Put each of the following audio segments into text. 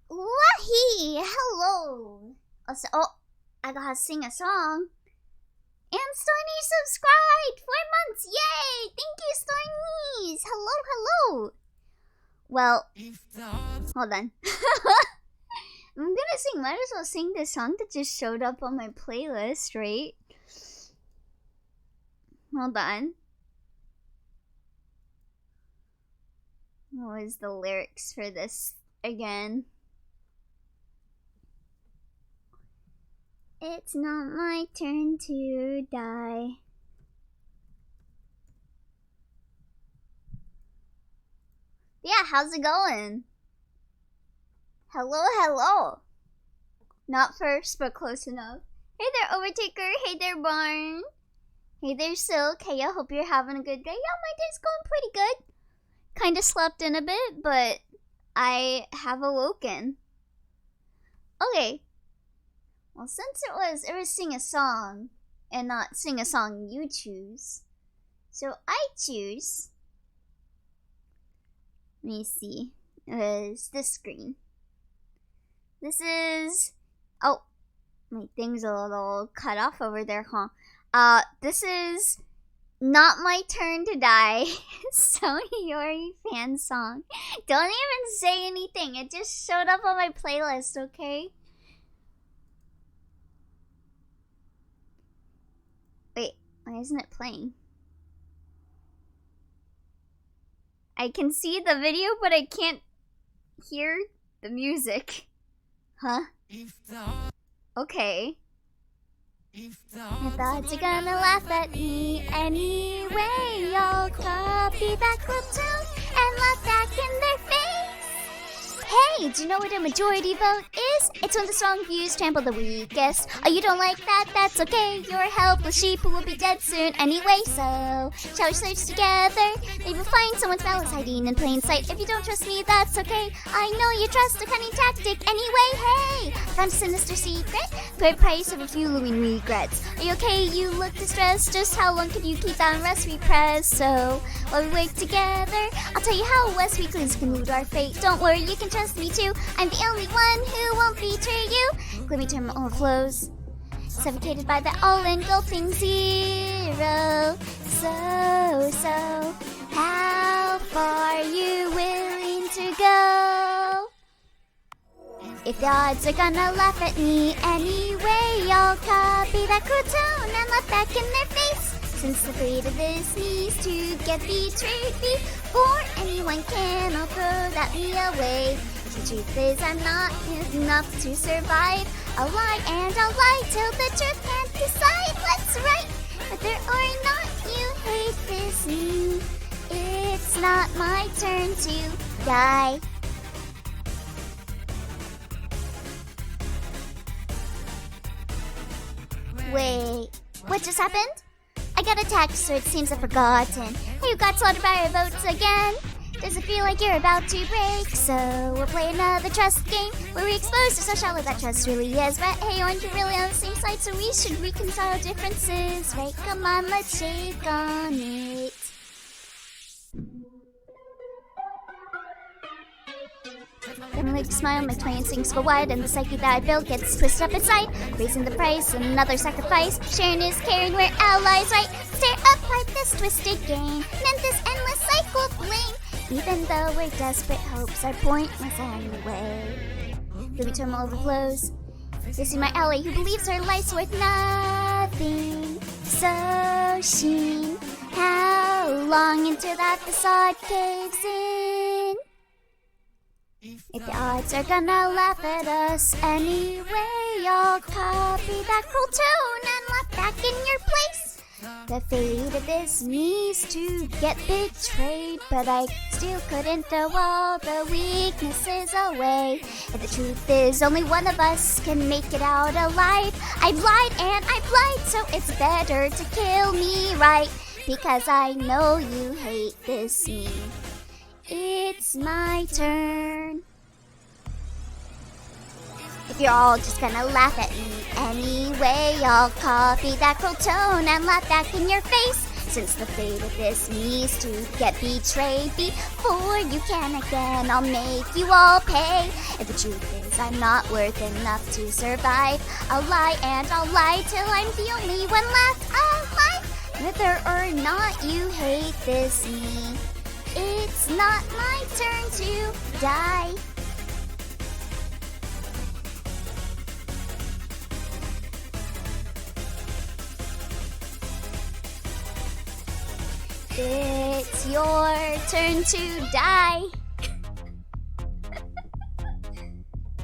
Wahi! Hello! I gotta sing a song. And Storny subscribed! 4 months! Yay! Thank you, Stornies! Hello! Well, hold on. I'm gonna sing, might as well sing the song that just showed up on my playlist, right? Hold on. What was the lyrics for this again? It's not my turn to die. Yeah, how's it going? Hello. Not first, but close enough. Hey there, Overtaker. Hey there, Barn. Hey there, Silk. Hey, I hope you're having a good day. Yeah, my day's going pretty good. Kinda slept in a bit, but I have awoken. Okay. Well, since it was sing a song, and not sing a song you choose. So I choose. Let me see. It was this screen. This is. Oh, my thing's a little cut off over there, huh? This is Not My Turn to Die. So Yori fan song. Don't even say anything. It just showed up on my playlist, okay? Wait, why isn't it playing? I can see the video, but I can't hear the music. Huh? Okay. I thought you're gonna laugh at me anyway. I'll copy that clip tune and laugh back in their face. Hey, do you know what a majority vote is? It's when the strong views trample the weakest. Oh, you don't like that? That's okay. You're a helpless sheep who will be dead soon anyway. So, shall we search together? Maybe we'll find someone's malice hiding in plain sight. If you don't trust me, that's okay. I know you trust a cunning tactic anyway. Hey, found a sinister secret. Good price of a few looming regrets. Are you okay? You look distressed. Just how long can you keep that rest repressed? So, while we wait together, I'll tell you how West Weeklies can elude our fate. Don't worry, you can trust me too. I'm the only one who won't betray you. Gloomy term overflows, suffocated by the all-engulfing zero. So, how far are you willing to go? If the odds are gonna laugh at me anyway, I'll copy that cool tone and laugh back in their face. Since the fate of this needs to get betrayed before anyone can, I'll throw that me away. The truth is I'm not enough to survive. I'll lie and I'll lie till the truth can't decide what's right. Whether or not you hate this me, it's not my turn to die. Wait, what just happened? I got a text, so it seems I've forgotten. Hey, you got slaughtered by our votes again? Does it feel like you're about to break? So we'll play another trust game where we expose just how shallow that trust really is. But hey, aren't you really on the same side? So we should reconcile differences, right? Come on, let's shake on it. Then like smile, my 20 instincts go wide, and the psyche that I built gets twisted up inside, raising the price, another sacrifice. Sharing is caring, we're allies, right? Stare apart this twisted game, and this endless cycle of blame. Even though we're desperate, hopes are pointless anyway. The terminal overflows. This is my ally who believes her life's worth nothing. So Sheen, how long until that facade caves in? If the odds are gonna laugh at us anyway, I'll copy that cool tone and laugh back in your place. The fate of this needs to get betrayed, but I still couldn't throw all the weaknesses away. If the truth is only one of us can make it out alive, I've lied and I've lied, so it's better to kill me right, because I know you hate this me. It's my turn. If you're all just gonna laugh at me anyway, I'll copy that cruel tone and laugh back in your face. Since the fate of this needs to get betrayed, before you can again, I'll make you all pay. If the truth is I'm not worth enough to survive, I'll lie and I'll lie till I'm the only one left alive. Whether or not you hate this me, it's not my turn to die. It's your turn to die.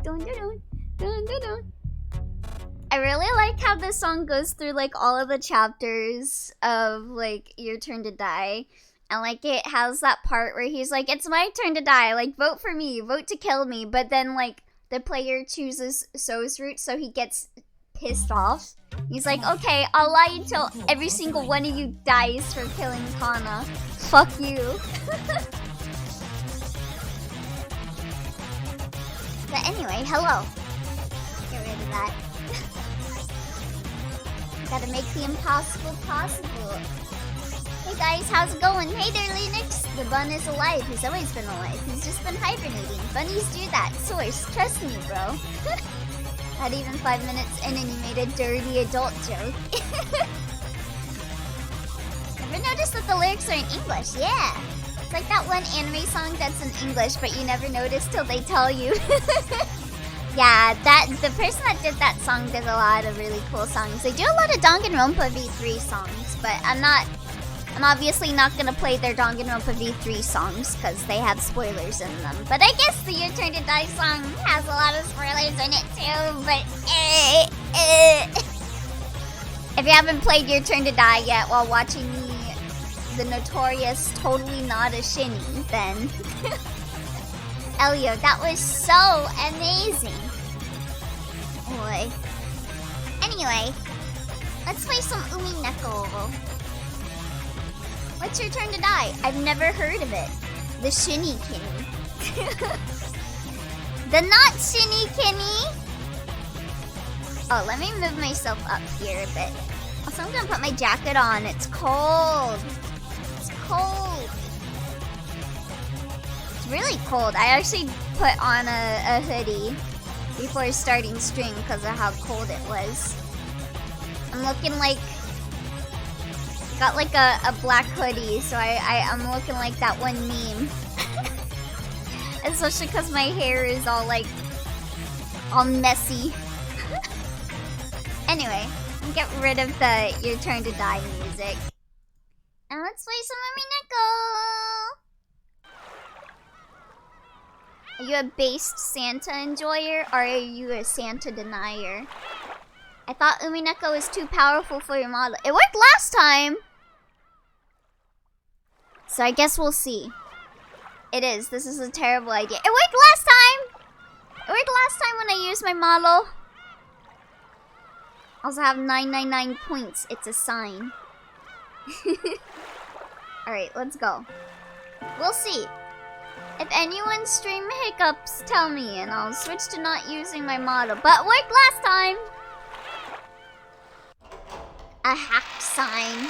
Dun, dun, dun, dun, dun, dun. I really like how this song goes through like all of the chapters of like Your Turn to Die. And like it has that part where he's like, it's my turn to die, like vote for me, vote to kill me. But then like the player chooses So's route, so he gets pissed off. He's like, okay, I'll lie until every single one of you dies for killing Kana. Fuck you. But anyway, hello. Get rid of that. Gotta make the impossible possible. Hey guys, how's it going? Hey there, Linux. The bun is alive. He's always been alive. He's just been hibernating. Bunnies do that. Source, trust me, bro. Not even 5 minutes in and you made a dirty adult joke. Never noticed that the lyrics are in English. Yeah. It's like that one anime song that's in English, but you never notice till they tell you. Yeah, the person that did that song does a lot of really cool songs. They do a lot of Danganronpa V3 songs, but I'm obviously not gonna play their Danganronpa V3 songs because they have spoilers in them. But I guess the Your Turn to Die song has a lot of spoilers in it too, but if you haven't played Your Turn to Die yet while watching the notorious Totally Not a Shinny, then Elio, that was so amazing. Boy. Anyway, let's play some Umineko. What's Your Turn to Die? I've never heard of it. The Shinny Kenny. The not Shinny Kenny. Oh, let me move myself up here a bit. Also, I'm gonna put my jacket on. It's cold. It's cold. It's really cold. I actually put on a hoodie before starting stream because of how cold it was. I'm looking like... Got like a black hoodie, so I'm looking like that one meme. Especially because my hair is all like, all messy. Anyway, get rid of the Your Turn to Die music. And let's play some Umineko. Are you a based Santa enjoyer, or are you a Santa denier? I thought Umineko was too powerful for your model. It worked last time! So I guess we'll see. It is. This is a terrible idea. It worked last time! It worked last time when I used my model. Also have 999 points. It's a sign. Alright, let's go. We'll see. If anyone's stream hiccups, tell me and I'll switch to not using my model. But it worked last time! A hacked sign.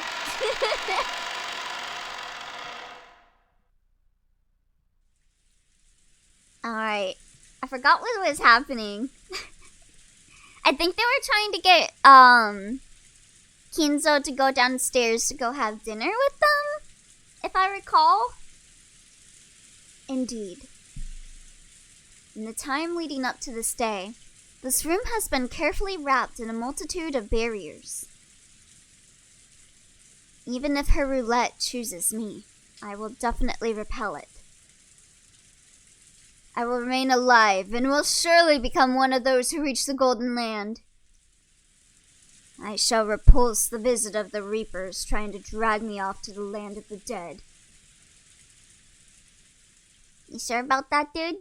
Alright. I forgot what was happening. I think they were trying to get Kinzo to go downstairs to go have dinner with them, if I recall. Indeed. In the time leading up to this day, this room has been carefully wrapped in a multitude of barriers. Even if her roulette chooses me, I will definitely repel it. I will remain alive and will surely become one of those who reach the Golden Land. I shall repulse the visit of the Reapers trying to drag me off to the land of the dead. You sure about that, dude?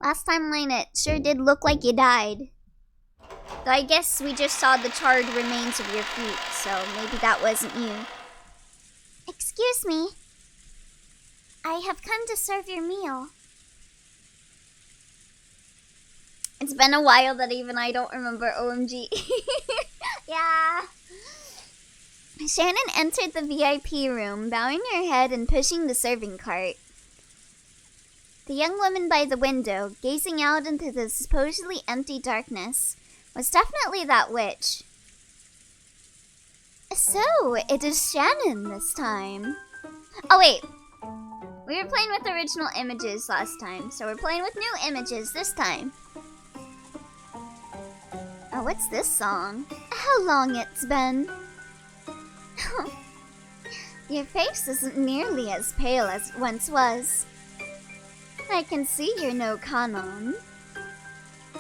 Last time it sure did look like you died. Though I guess we just saw the charred remains of your feet, so maybe that wasn't you. Excuse me. I have come to serve your meal. It's been a while that even I don't remember OMG. Yeah. Shannon entered the VIP room, bowing her head and pushing the serving cart. The young woman by the window, gazing out into the supposedly empty darkness, was definitely that witch. So, it is Shannon this time. Oh wait, we were playing with original images last time, so we're playing with new images this time. Oh, what's this song? How long it's been. Your face isn't nearly as pale as it once was. I can see you're no Kanon.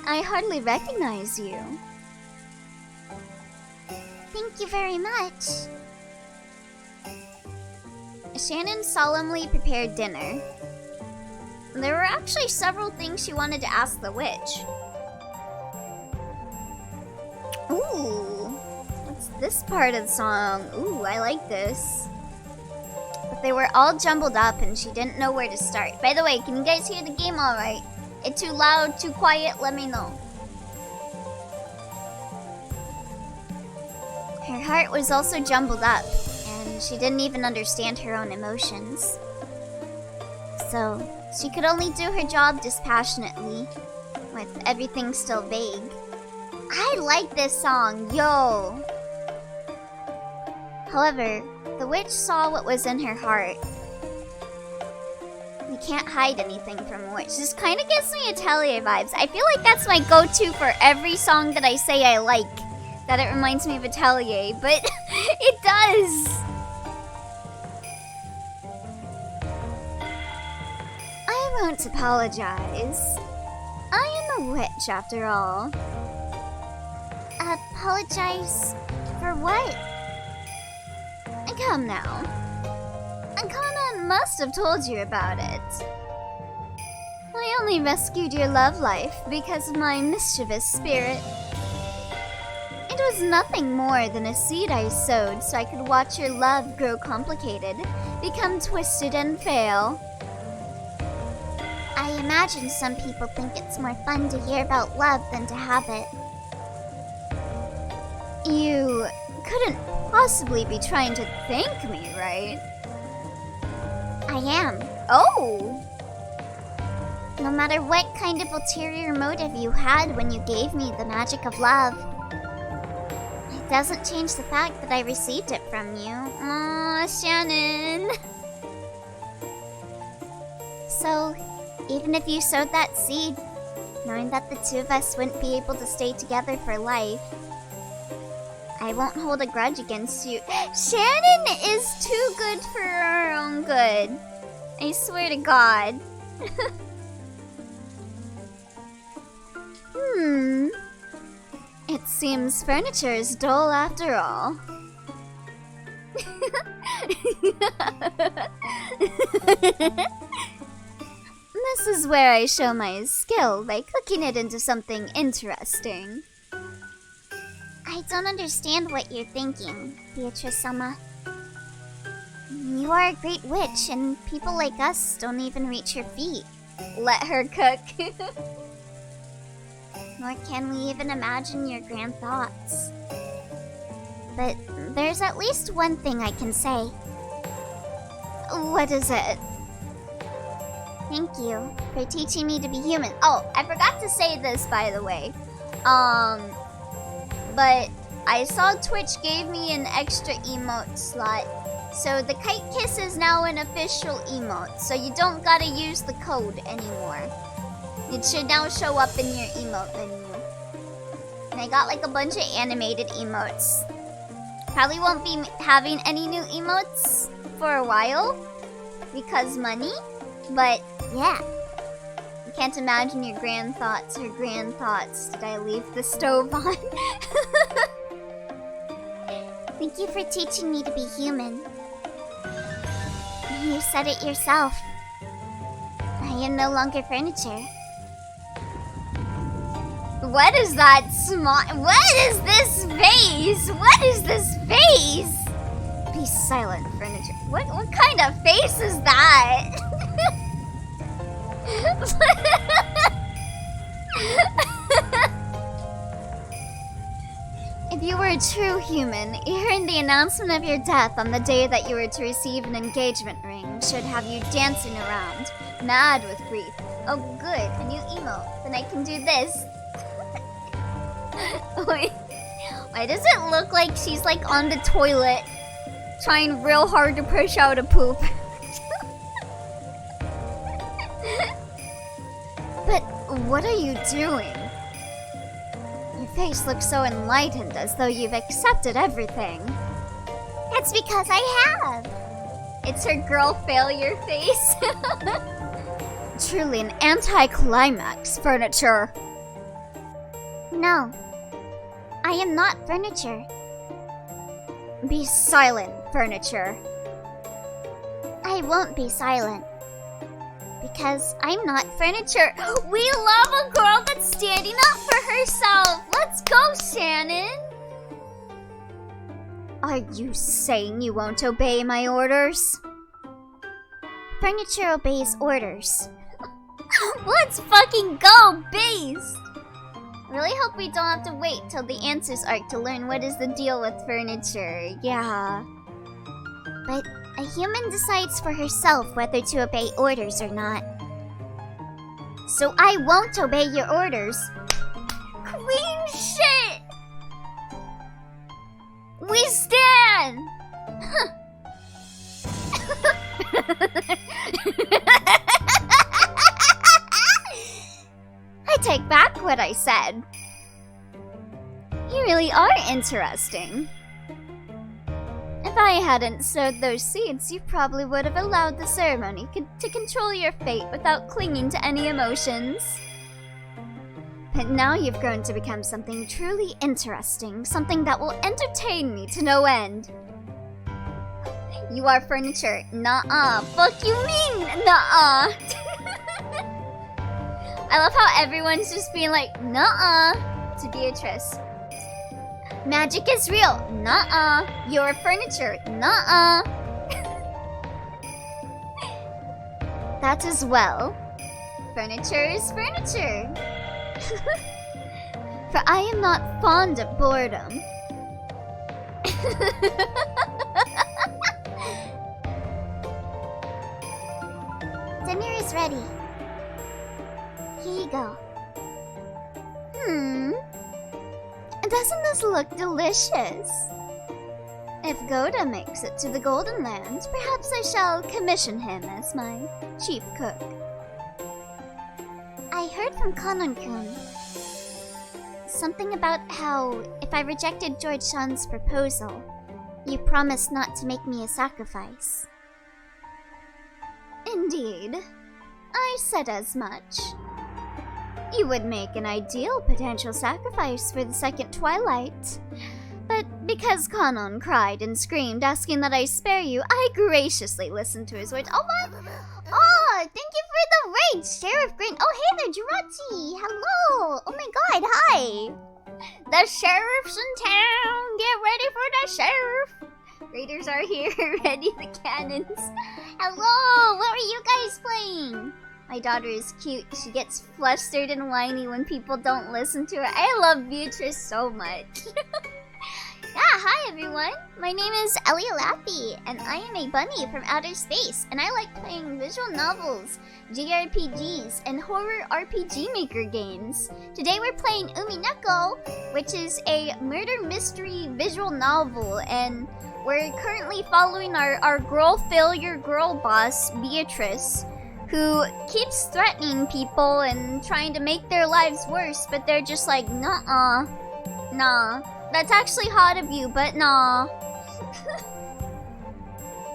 I hardly recognize you. Thank you very much. Shannon solemnly prepared dinner. There were actually several things she wanted to ask the witch. Ooh, what's this part of the song? Ooh, I like this. But they were all jumbled up and she didn't know where to start. By the way, can you guys hear the game alright? It too loud, too quiet? Let me know. Her heart was also jumbled up, and she didn't even understand her own emotions. So, she could only do her job dispassionately, with everything still vague. I like this song, yo! However, the witch saw what was in her heart. You can't hide anything from a witch. This kind of gives me Atelier vibes. I feel like that's my go-to for every song that I say I like. That it reminds me of Atelier, but it does! I won't apologize. I am a witch after all. Apologize for what? Come now. Kanon must have told you about it. I only rescued your love life because of my mischievous spirit. It was nothing more than a seed I sowed so I could watch your love grow complicated, become twisted and fail. I imagine some people think it's more fun to hear about love than to have it. You couldn't possibly be trying to thank me, right? I am. Oh! No matter what kind of ulterior motive you had when you gave me the magic of love, it doesn't change the fact that I received it from you. Aw, Shannon! So, even if you sowed that seed, knowing that the two of us wouldn't be able to stay together for life, I won't hold a grudge against you. Shannon is too good for her own good. I swear to God. It seems furniture is dull after all. This is where I show my skill by cooking it into something interesting. I don't understand what you're thinking, Beatrice-sama. You are a great witch, and people like us don't even reach your feet. Let her cook. Nor can we even imagine your grand thoughts. But there's at least one thing I can say. What is it? Thank you for teaching me to be human. Oh, I forgot to say this, by the way. But I saw Twitch gave me an extra emote slot. So the kite kiss is now an official emote. So you don't gotta use the code anymore. It should now show up in your emote menu. And I got like a bunch of animated emotes. Probably won't be having any new emotes for a while. Because money. But yeah. You can't imagine your grand thoughts. Her grand thoughts. Did I leave the stove on? Thank you for teaching me to be human. You said it yourself. I am no longer furniture. What is that What is this face? What is this face? Be silent, furniture. What kind of face is that? If you were a true human, hearing the announcement of your death on the day that you were to receive an engagement ring should have you dancing around, mad with grief. Oh good, a new emote. Then I can do this. Wait, why does it look like she's like on the toilet, trying real hard to push out a poop? But what are you doing? Your face looks so enlightened, as though you've accepted everything. That's because I have. It's her girl failure face. Truly an anticlimax, furniture. No, I am not furniture. Be silent, furniture. I won't be silent. Because I'm not furniture. We love a girl that's standing up for herself. Let's go, Shannon. Are you saying you won't obey my orders? Furniture obeys orders. Let's fucking go, beast! I really hope we don't have to wait till the Answers arc to learn what is the deal with furniture. Yeah. But a human decides for herself whether to obey orders or not. So I won't obey your orders. Queen shit! We stand! I take back what I said. You really are interesting. If I hadn't sowed those seeds, you probably would have allowed the ceremony to control your fate without clinging to any emotions. But now you've grown to become something truly interesting, something that will entertain me to no end. You are furniture. Nuh-uh. Fuck you mean, nuh-uh. I love how everyone's just being like, nuh-uh, to Beatrice. Magic is real. Nuh-uh. You're furniture. Nuh-uh. That as well. Furniture is furniture. For I am not fond of boredom. Dinner is ready. Here you go. Doesn't this look delicious? If Goda makes it to the Golden Lands, perhaps I shall commission him as my chief cook. I heard from Kanon-kun something about how, if I rejected George Shan's proposal, you promised not to make me a sacrifice. Indeed. I said as much. You would make an ideal potential sacrifice for the second Twilight. But because Kanon cried and screamed, asking that I spare you, I graciously listened to his words. Oh my! Oh, thank you for the raid, Sheriff Green. Oh, hey there, Jirachi. Hello. Oh my god, hi. The sheriff's in town. Get ready for the sheriff. Raiders are here. Ready the cannons. Hello. What are you guys playing? My daughter is cute. She gets flustered and whiny when people don't listen to her. I love Beatrice so much. Yeah, hi everyone. My name is Ellie Laffy, and I am a bunny from outer space, and I like playing visual novels, JRPGs, and horror RPG Maker games. Today we're playing Umineko, which is a murder mystery visual novel, and we're currently following our girl failure girl boss, Beatrice, who keeps threatening people and trying to make their lives worse, but they're just like, nah. That's actually hot of you, but nah.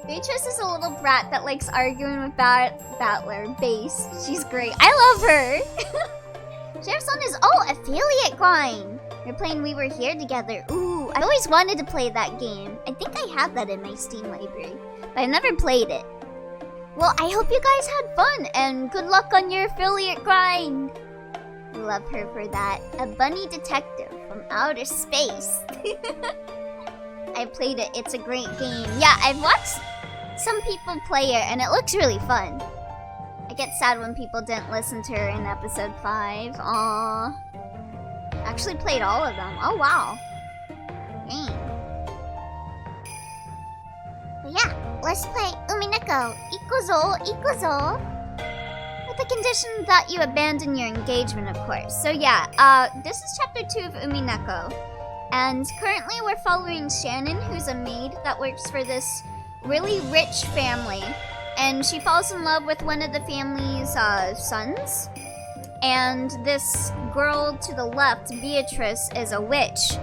Beatrice is a little brat that likes arguing with Battler. Base. She's great. I love her! Sheriff's on his affiliate grind! We're playing We Were Here together. Ooh, I always wanted to play that game. I think I have that in my Steam library, but I've never played it. Well, I hope you guys had fun, and good luck on your affiliate grind! Love her for that. A bunny detective from outer space. I played it. It's a great game. Yeah, I've watched some people play it, and it looks really fun. I get sad when people didn't listen to her in episode 5. Aww. Actually played all of them. Oh, wow. Dang. But yeah, let's play Umineko. Ikuzo. With the condition that you abandon your engagement, of course. So yeah, this is chapter 2 of Umineko. And currently we're following Shannon, who's a maid that works for this really rich family. And she falls in love with one of the family's sons. And this girl to the left, Beatrice, is a witch.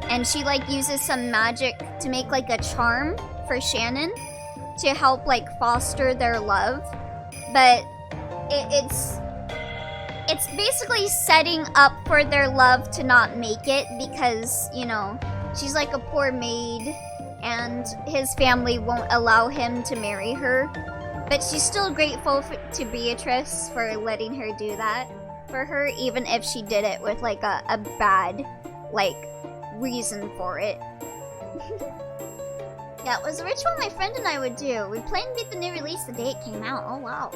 And she like uses some magic to make like a charm for Shannon to help like foster their love. But it's basically setting up for their love to not make it because, you know, she's like a poor maid and his family won't allow him to marry her. But she's still grateful to Beatrice for letting her do that for her, even if she did it with like a bad, like, reason for it. Yeah, it was a ritual my friend and I would do. We planned to beat the new release the day it came out. Oh wow.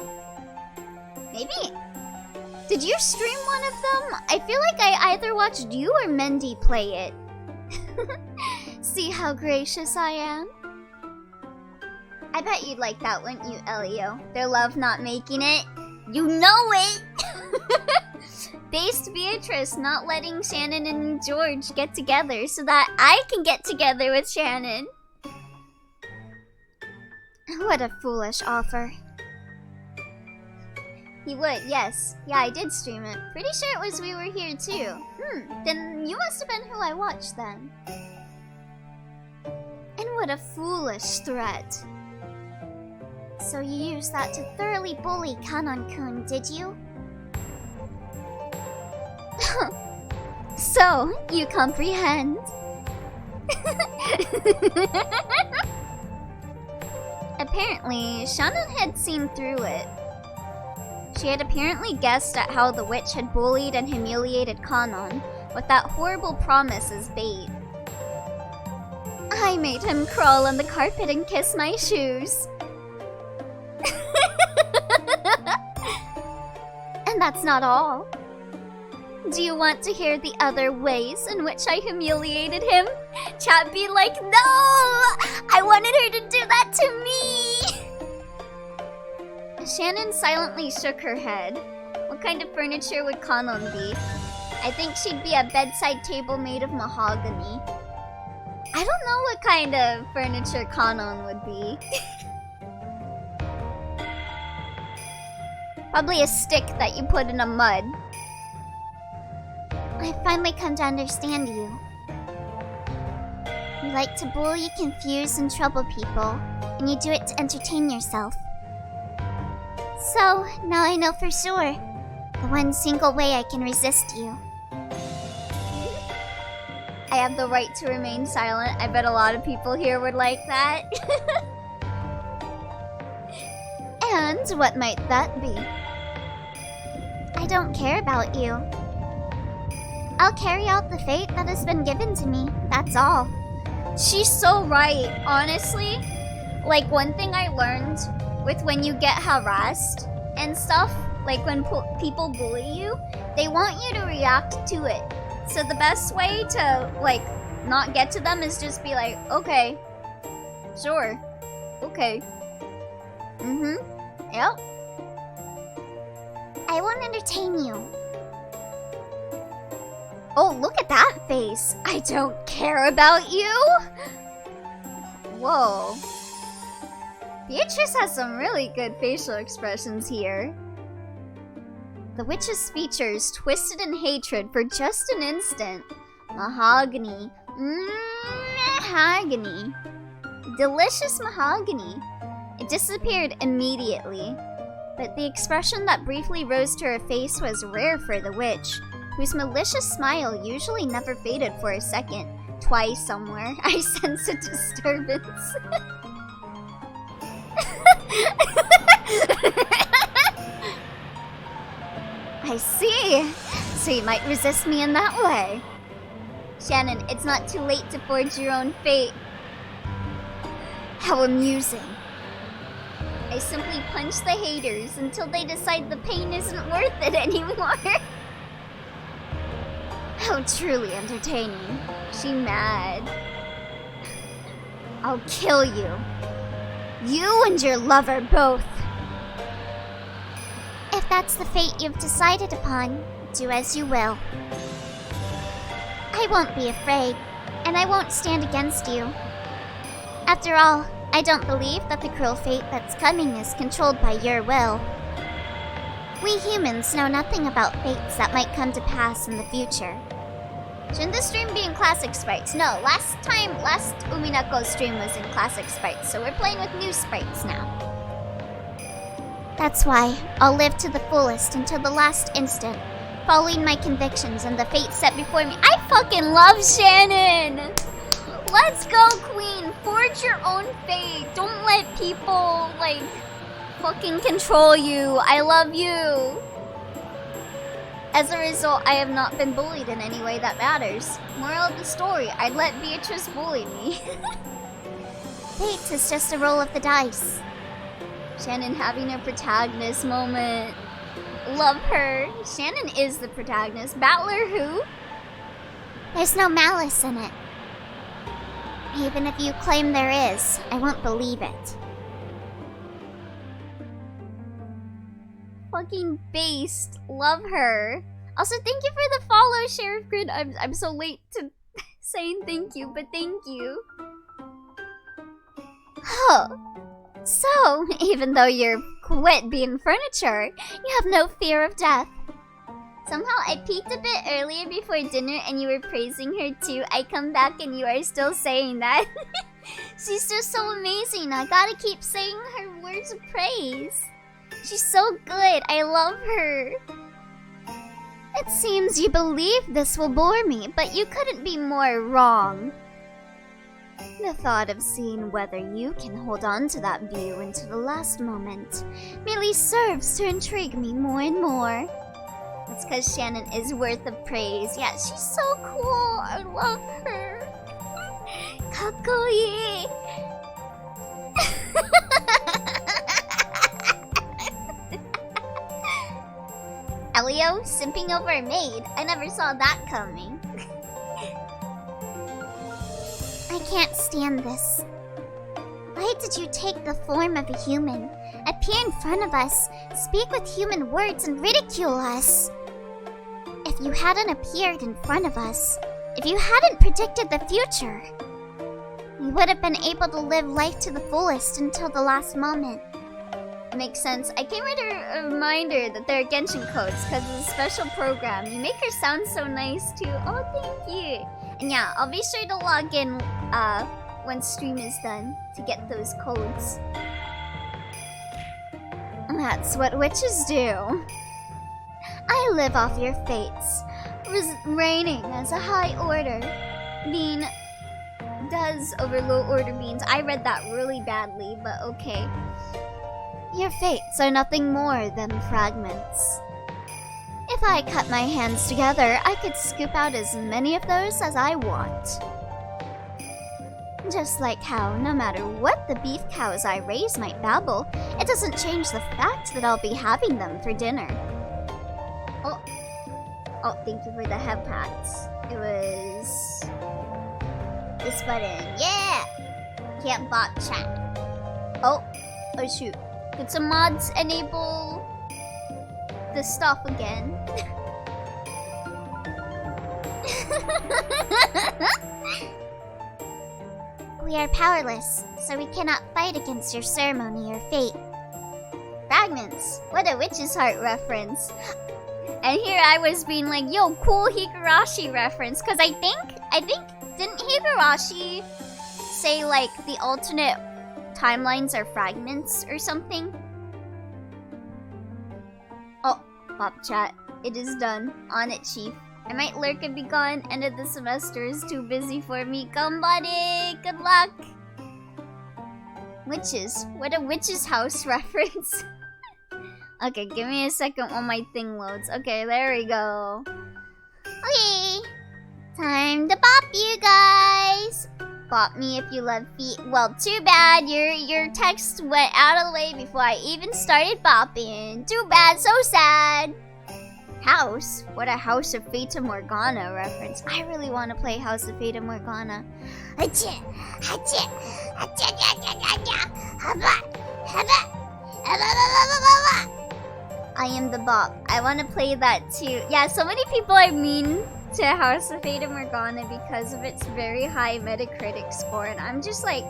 Maybe. Did you stream one of them? I feel like I either watched you or Mendy play it. See how gracious I am? I bet you'd like that, wouldn't you, Elio? Their love not making it. You know it! Based Beatrice not letting Shannon and George get together so that I can get together with Shannon. What a foolish offer. He would, yes. Yeah, I did stream it. Pretty sure it was We Were Here too. Then you must have been who I watched then. And what a foolish threat. So you used that to thoroughly bully Kanon-kun, did you? So, you comprehend. Apparently, Shannon had seen through it. She had apparently guessed at how the witch had bullied and humiliated Kanon with that horrible promise as bait. I made him crawl on the carpet and kiss my shoes. And that's not all. Do you want to hear the other ways in which I humiliated him? Chat be like, no! I wanted her to do that to me! Shannon silently shook her head. What kind of furniture would Kanon be? I think she'd be a bedside table made of mahogany. I don't know what kind of furniture Kanon would be. Probably a stick that you put in a mud. I've finally come to understand you. You like to bully, confuse, and trouble people, and you do it to entertain yourself. So, now I know for sure, the one single way I can resist you. I have the right to remain silent. I bet a lot of people here would like that. And what might that be? I don't care about you. I'll carry out the fate that has been given to me, that's all. She's so right, honestly. Like, one thing I learned with when you get harassed and stuff, like when people bully you, they want you to react to it. So the best way to, like, not get to them is just be like, okay, sure, okay, yep. I won't entertain you. Oh, look at that face. I don't care about you. Whoa. Beatrice has some really good facial expressions here. The witch's features twisted in hatred for just an instant. Mahogany. Mahogany. Delicious mahogany. It disappeared immediately. But the expression that briefly rose to her face was rare for the witch, whose malicious smile usually never faded for a second. Twice somewhere, I sense a disturbance. I see. So you might resist me in that way. Shannon, it's not too late to forge your own fate. How amusing. I simply punch the haters until they decide the pain isn't worth it anymore. How truly entertaining. She mad. I'll kill you. You and your lover both. If that's the fate you've decided upon, do as you will. I won't be afraid, and I won't stand against you. After all, I don't believe that the cruel fate that's coming is controlled by your will. We humans know nothing about fates that might come to pass in the future. Shouldn't this stream be in classic sprites? No, last Umineko stream was in classic sprites, so we're playing with new sprites now. That's why I'll live to the fullest until the last instant, following my convictions and the fate set before me. I fucking love Shannon! Let's go, queen! Forge your own fate! Don't let people, like, fucking control you. I love you! As a result, I have not been bullied in any way that matters. Moral of the story, I'd let Beatrice bully me. Fate is just a roll of the dice. Shannon having a protagonist moment. Love her. Shannon is the protagonist. Battler who? There's no malice in it. Even if you claim there is, I won't believe it. Fucking based. Love her. Also, thank you for the follow, Sheriff Grid. I'm so late to saying thank you, but thank you. Oh. So, even though you're quit being furniture, you have no fear of death. Somehow I peeked a bit earlier before dinner and you were praising her too. I come back and you are still saying that. She's just so amazing. I gotta keep saying her words of praise. She's so good. I love her. It seems you believe this will bore me, but you couldn't be more wrong. The thought of seeing whether you can hold on to that view into the last moment merely serves to intrigue me more and more. That's because Shannon is worth the praise. Yeah, she's so cool. I love her. Kakkoi. Elio simping over a maid. I never saw that coming. I can't stand this. Why did you take the form of a human, appear in front of us, speak with human words, and ridicule us? If you hadn't appeared in front of us, if you hadn't predicted the future, we would have been able to live life to the fullest until the last moment. It makes sense. I came with a reminder that there are Genshin codes because it's a special program. You make her sound so nice too. Oh, thank you. And yeah, I'll be sure to log in when stream is done to get those codes. That's what witches do. I live off your fates. Reigning as a high order. Being does over low order beings. I read that really badly, but okay. Your fates are nothing more than fragments. If I cut my hands together, I could scoop out as many of those as I want. Just like how, no matter what the beef cows I raise might babble, it doesn't change the fact that I'll be having them for dinner. Oh, thank you for the head pats. It was this button. Yeah! Can't bot chat. Oh shoot. Could some mods enable the stuff again? We are powerless, so we cannot fight against your ceremony or fate. Fragments. What a witch's heart reference. And here I was being like, yo, cool Higurashi reference. Cause I think, didn't Higurashi say like the alternate timelines are fragments or something? Oh, pop chat. It is done. On it, chief. I might lurk and be gone. End of the semester is too busy for me. Come, buddy. Good luck. Witches. What a witch's house reference. Okay, give me a second while my thing loads. Okay, there we go. Okay. Time to bop, you guys. Bop me if you love feet. Well, too bad. Your text went out of the way before I even started bopping. Too bad. So sad. How house. What a House of Fata Morgana reference. I really want to play House of Fata Morgana. I am the Bop. I want to play that too. Yeah, so many people are mean to House of Fata Morgana because of its very high Metacritic score, and I'm just like,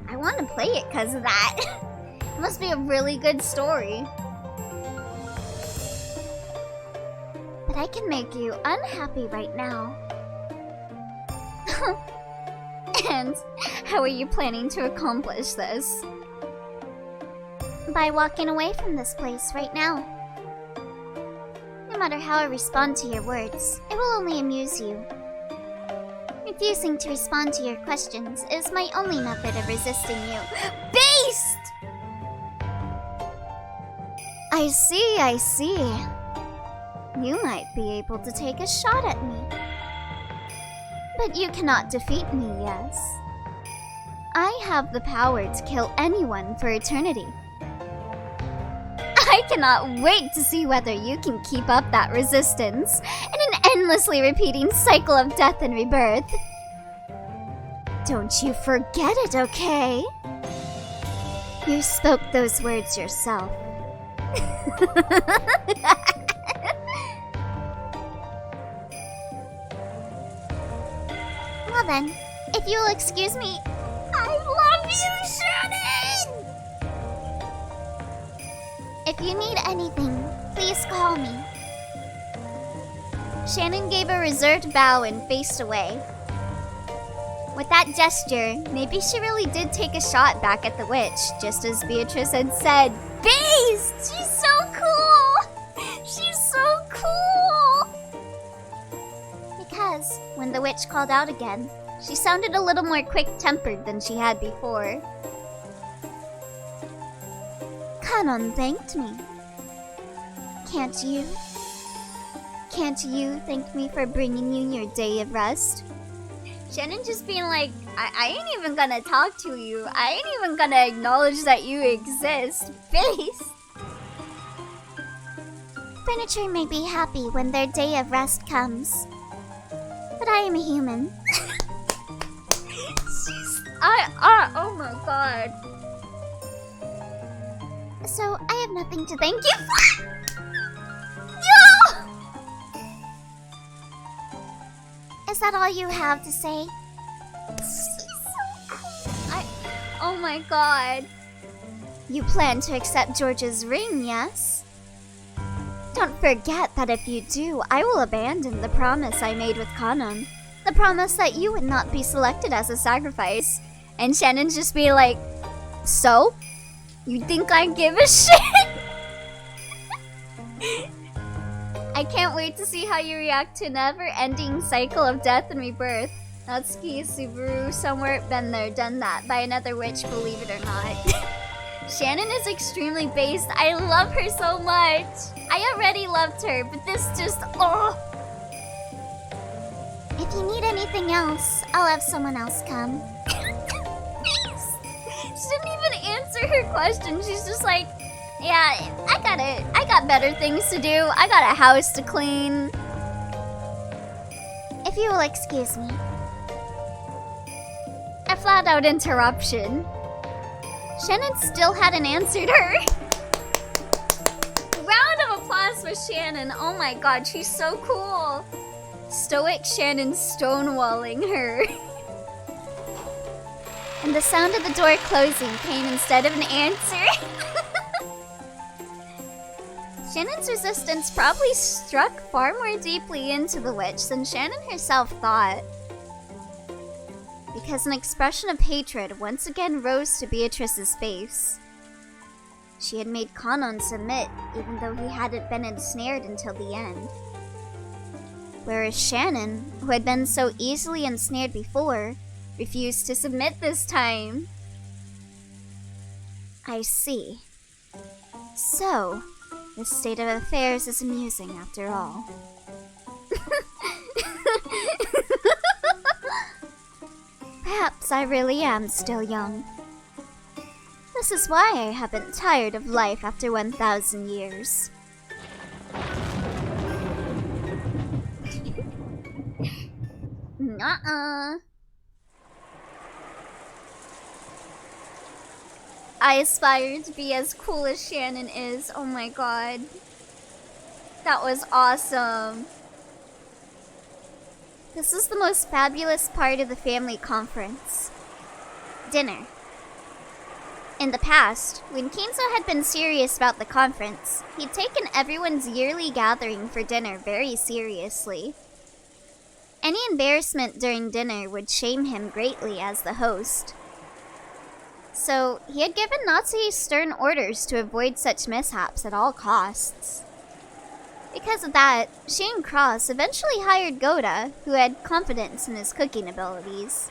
I want to play it because of that. It must be a really good story. But I can make you unhappy right now. And how are you planning to accomplish this? By walking away from this place right now. No matter how I respond to your words, it will only amuse you. Refusing to respond to your questions is my only method of resisting you. Beast! I see. You might be able to take a shot at me. But you cannot defeat me, yes? I have the power to kill anyone for eternity. I cannot wait to see whether you can keep up that resistance in an endlessly repeating cycle of death and rebirth. Don't you forget it, okay? You spoke those words yourself. Well then, if you'll excuse me, I love you, Shannon! If you need anything, please call me. Shannon gave a reserved bow and faced away. With that gesture, maybe she really did take a shot back at the witch, just as Beatrice had said. Beast! She's so cool! She's so cool! Because when the witch called out again, she sounded a little more quick-tempered than she had before. Kanon thanked me. Can't you? Can't you thank me for bringing you your day of rest? Shannon just being like, I ain't even gonna talk to you. I ain't even gonna acknowledge that you exist. Face! Furniture may be happy when their day of rest comes. But I am a human. Oh my god. So, I have nothing to thank you for. Is that all you have to say? Oh my god. You plan to accept George's ring, yes? Don't forget that if you do, I will abandon the promise I made with Kanon. The promise that you would not be selected as a sacrifice. And Shannon's just be like, so? You think I give a shit? I can't wait to see how you react to a never-ending cycle of death and rebirth. Natsuki, Subaru, somewhere, been there, done that, by another witch, believe it or not. Shannon is extremely based. I love her so much. I already loved her, but this just, oh. If you need anything else, I'll have someone else come. She didn't even answer her question. She's just like, yeah, I got better things to do. I got a house to clean. If you will excuse me. A flat-out interruption. Shannon still hadn't answered her. Round of applause for Shannon. Oh my god, she's so cool. Stoic Shannon stonewalling her. And the sound of the door closing came instead of an answer. Shannon's resistance probably struck far more deeply into the witch than Shannon herself thought. Because an expression of hatred once again rose to Beatrice's face. She had made Kanon submit, even though he hadn't been ensnared until the end. Whereas Shannon, who had been so easily ensnared before, refused to submit this time. I see. So, this state of affairs is amusing after all. Perhaps I really am still young. This is why I haven't tired of life after 1,000 years. I aspire to be as cool as Shannon is. Oh my god. That was awesome. This is the most fabulous part of the family conference. Dinner. In the past, when Kinzo had been serious about the conference, he'd taken everyone's yearly gathering for dinner very seriously. Any embarrassment during dinner would shame him greatly as the host. So, he had given Natsuhi stern orders to avoid such mishaps at all costs. Because of that, she and Cross eventually hired Goda, who had confidence in his cooking abilities.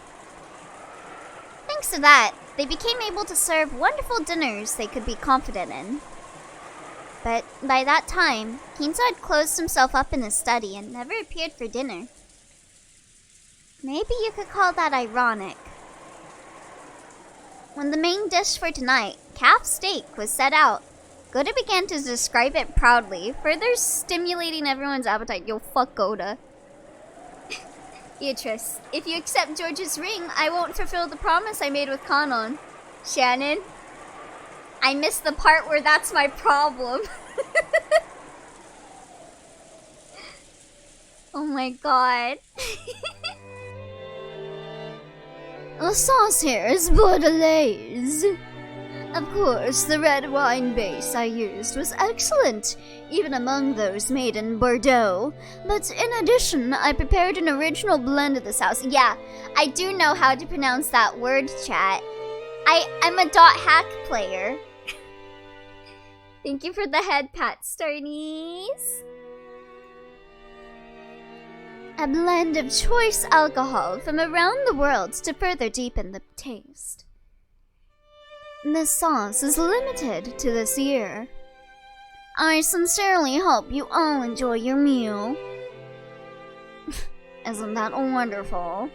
Thanks to that, they became able to serve wonderful dinners they could be confident in. But by that time, Kinzo had closed himself up in his study and never appeared for dinner. Maybe you could call that ironic. When the main dish for tonight, calf steak, was set out, Goda began to describe it proudly, further stimulating everyone's appetite. Yo, fuck Goda. Beatrice, if you accept George's ring, I won't fulfill the promise I made with Kanon. Shannon, I missed the part where that's my problem. Oh my god. The sauce here is Bordelaise. Of course, the red wine base I used was excellent, even among those made in Bordeaux. But in addition, I prepared an original blend of the sauce. Yeah, I do know how to pronounce that word, chat. I'm a .hack player. Thank you for the head pat, Starnies. A blend of choice alcohol from around the world to further deepen the taste. This sauce is limited to this year. I sincerely hope you all enjoy your meal. Isn't that wonderful?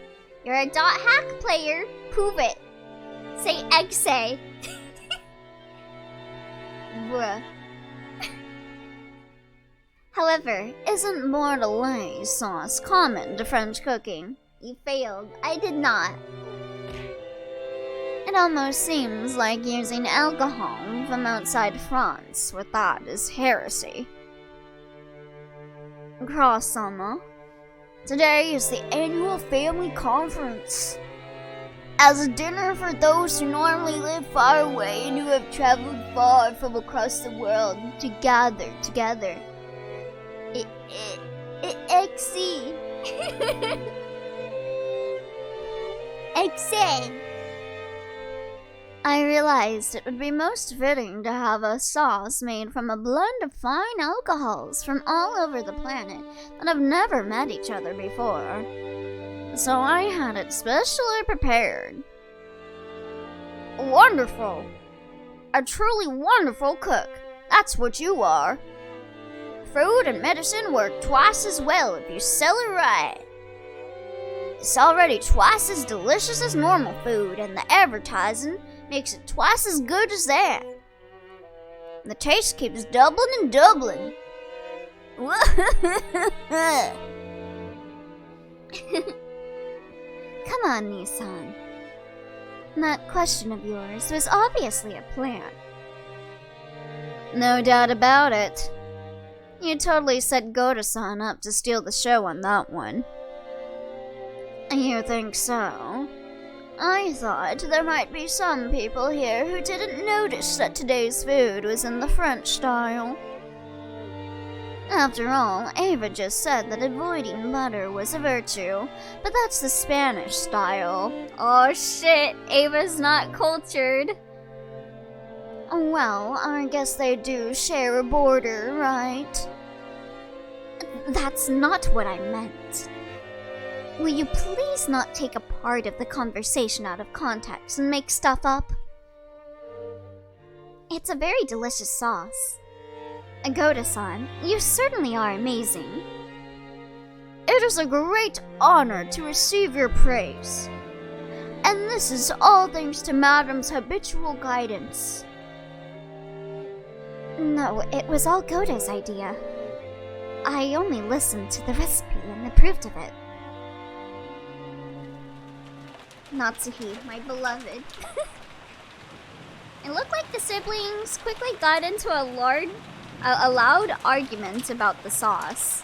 You're a .hack player. Prove it. Say exe. Bruh. However, isn't Bordelaise sauce common to French cooking? You failed. I did not. It almost seems like using alcohol from outside France with that is heresy. Cross-sama, today is the annual family conference. As a dinner for those who normally live far away and who have traveled far from across the world to gather together. Exi. Exe. I realized it would be most fitting to have a sauce made from a blend of fine alcohols from all over the planet that have never met each other before. So I had it specially prepared. Wonderful! A truly wonderful cook. That's what you are. Food and medicine work twice as well if you sell it right. It's already twice as delicious as normal food, and the advertising makes it twice as good as that. The taste keeps doubling and doubling. Come on, Nissan. That question of yours was obviously a plant. No doubt about it. You totally set Goda-san up to steal the show on that one. You think so? I thought there might be some people here who didn't notice that today's food was in the French style. After all, Ava just said that avoiding butter was a virtue, but that's the Spanish style. Oh shit, Ava's not cultured. Well, I guess they do share a border, right? That's not what I meant. Will you please not take a part of the conversation out of context and make stuff up? It's a very delicious sauce. Goda-san, you certainly are amazing. It is a great honor to receive your praise. And this is all thanks to Madam's habitual guidance. No, it was all Goda's idea. I only listened to the recipe and approved of it. Natsuhi, my beloved. It looked like the siblings quickly got into a loud argument about the sauce.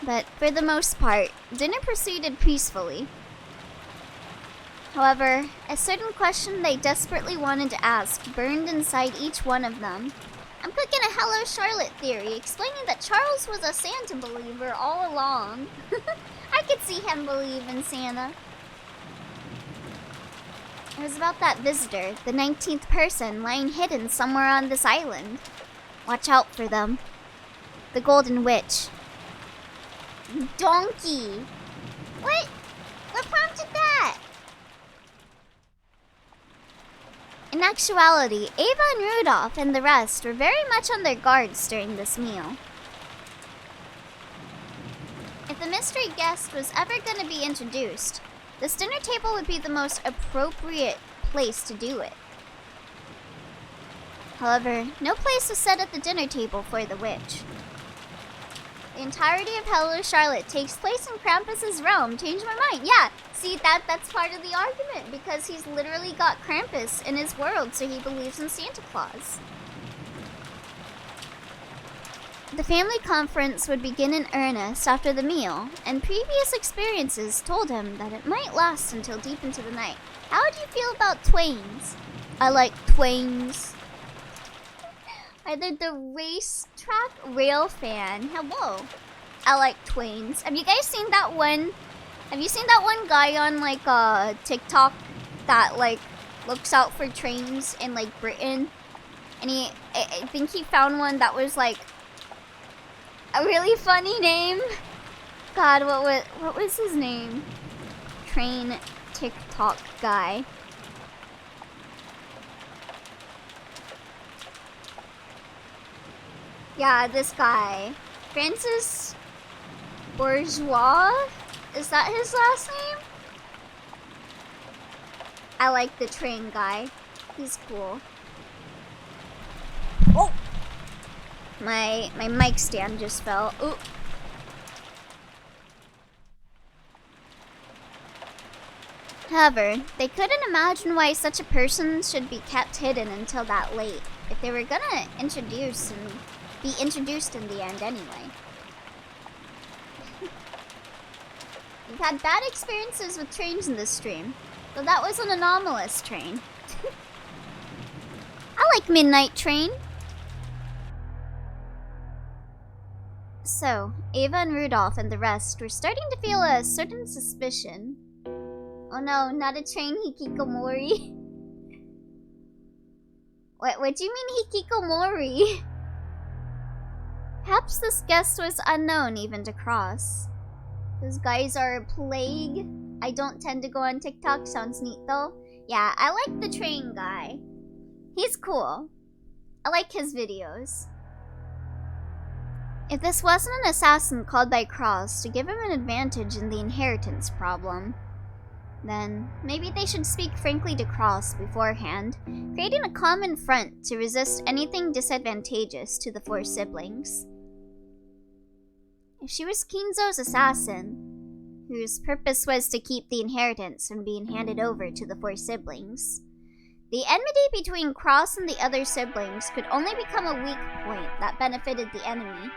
But for the most part, dinner proceeded peacefully. However, a certain question they desperately wanted to ask burned inside each one of them. I'm cooking a Hello Charlotte theory, explaining that Charles was a Santa believer all along. I could see him believe in Santa. It was about that visitor, the 19th person lying hidden somewhere on this island. Watch out for them. The Golden Witch. Donkey! What? What prompted that? In actuality, Ava and Rudolph and the rest were very much on their guards during this meal. If the mystery guest was ever going to be introduced, this dinner table would be the most appropriate place to do it. However, no place was set at the dinner table for the witch. The entirety of Hello Charlotte takes place in Krampus's realm. Changed my mind. Yeah, see, that's part of the argument, because he's literally got Krampus in his world, so he believes in Santa Claus. The family conference would begin in earnest after the meal, and previous experiences told him that it might last until deep into the night. How would you feel about twains? I like twains. Either the racetrack rail fan. Hello. I like twains. Have you guys seen that one? Have you seen that one guy on like TikTok that like looks out for trains in like Britain? And I think he found one that was like a really funny name. God, what was his name? Train TikTok guy. Yeah, this guy. Francis Bourgeois? Is that his last name? I like the train guy. He's cool. Oh! My mic stand just fell. Ooh. However, they couldn't imagine why such a person should be kept hidden until that late, if they were gonna be introduced in the end anyway. We've had bad experiences with trains in this stream, though that was an anomalous train. I like Midnight Train. So, Ava and Rudolph and the rest were starting to feel a certain suspicion. Oh no, not a train hikikomori. What do you mean hikikomori? Perhaps this guest was unknown even to Cross. Those guys are a plague. I don't tend to go on TikTok, sounds neat though. Yeah, I like the train guy. He's cool. I like his videos. If this wasn't an assassin called by Cross to give him an advantage in the inheritance problem, then maybe they should speak frankly to Cross beforehand, creating a common front to resist anything disadvantageous to the four siblings. If she was Kinzo's assassin, whose purpose was to keep the inheritance from being handed over to the four siblings, the enmity between Cross and the other siblings could only become a weak point that benefited the enemy.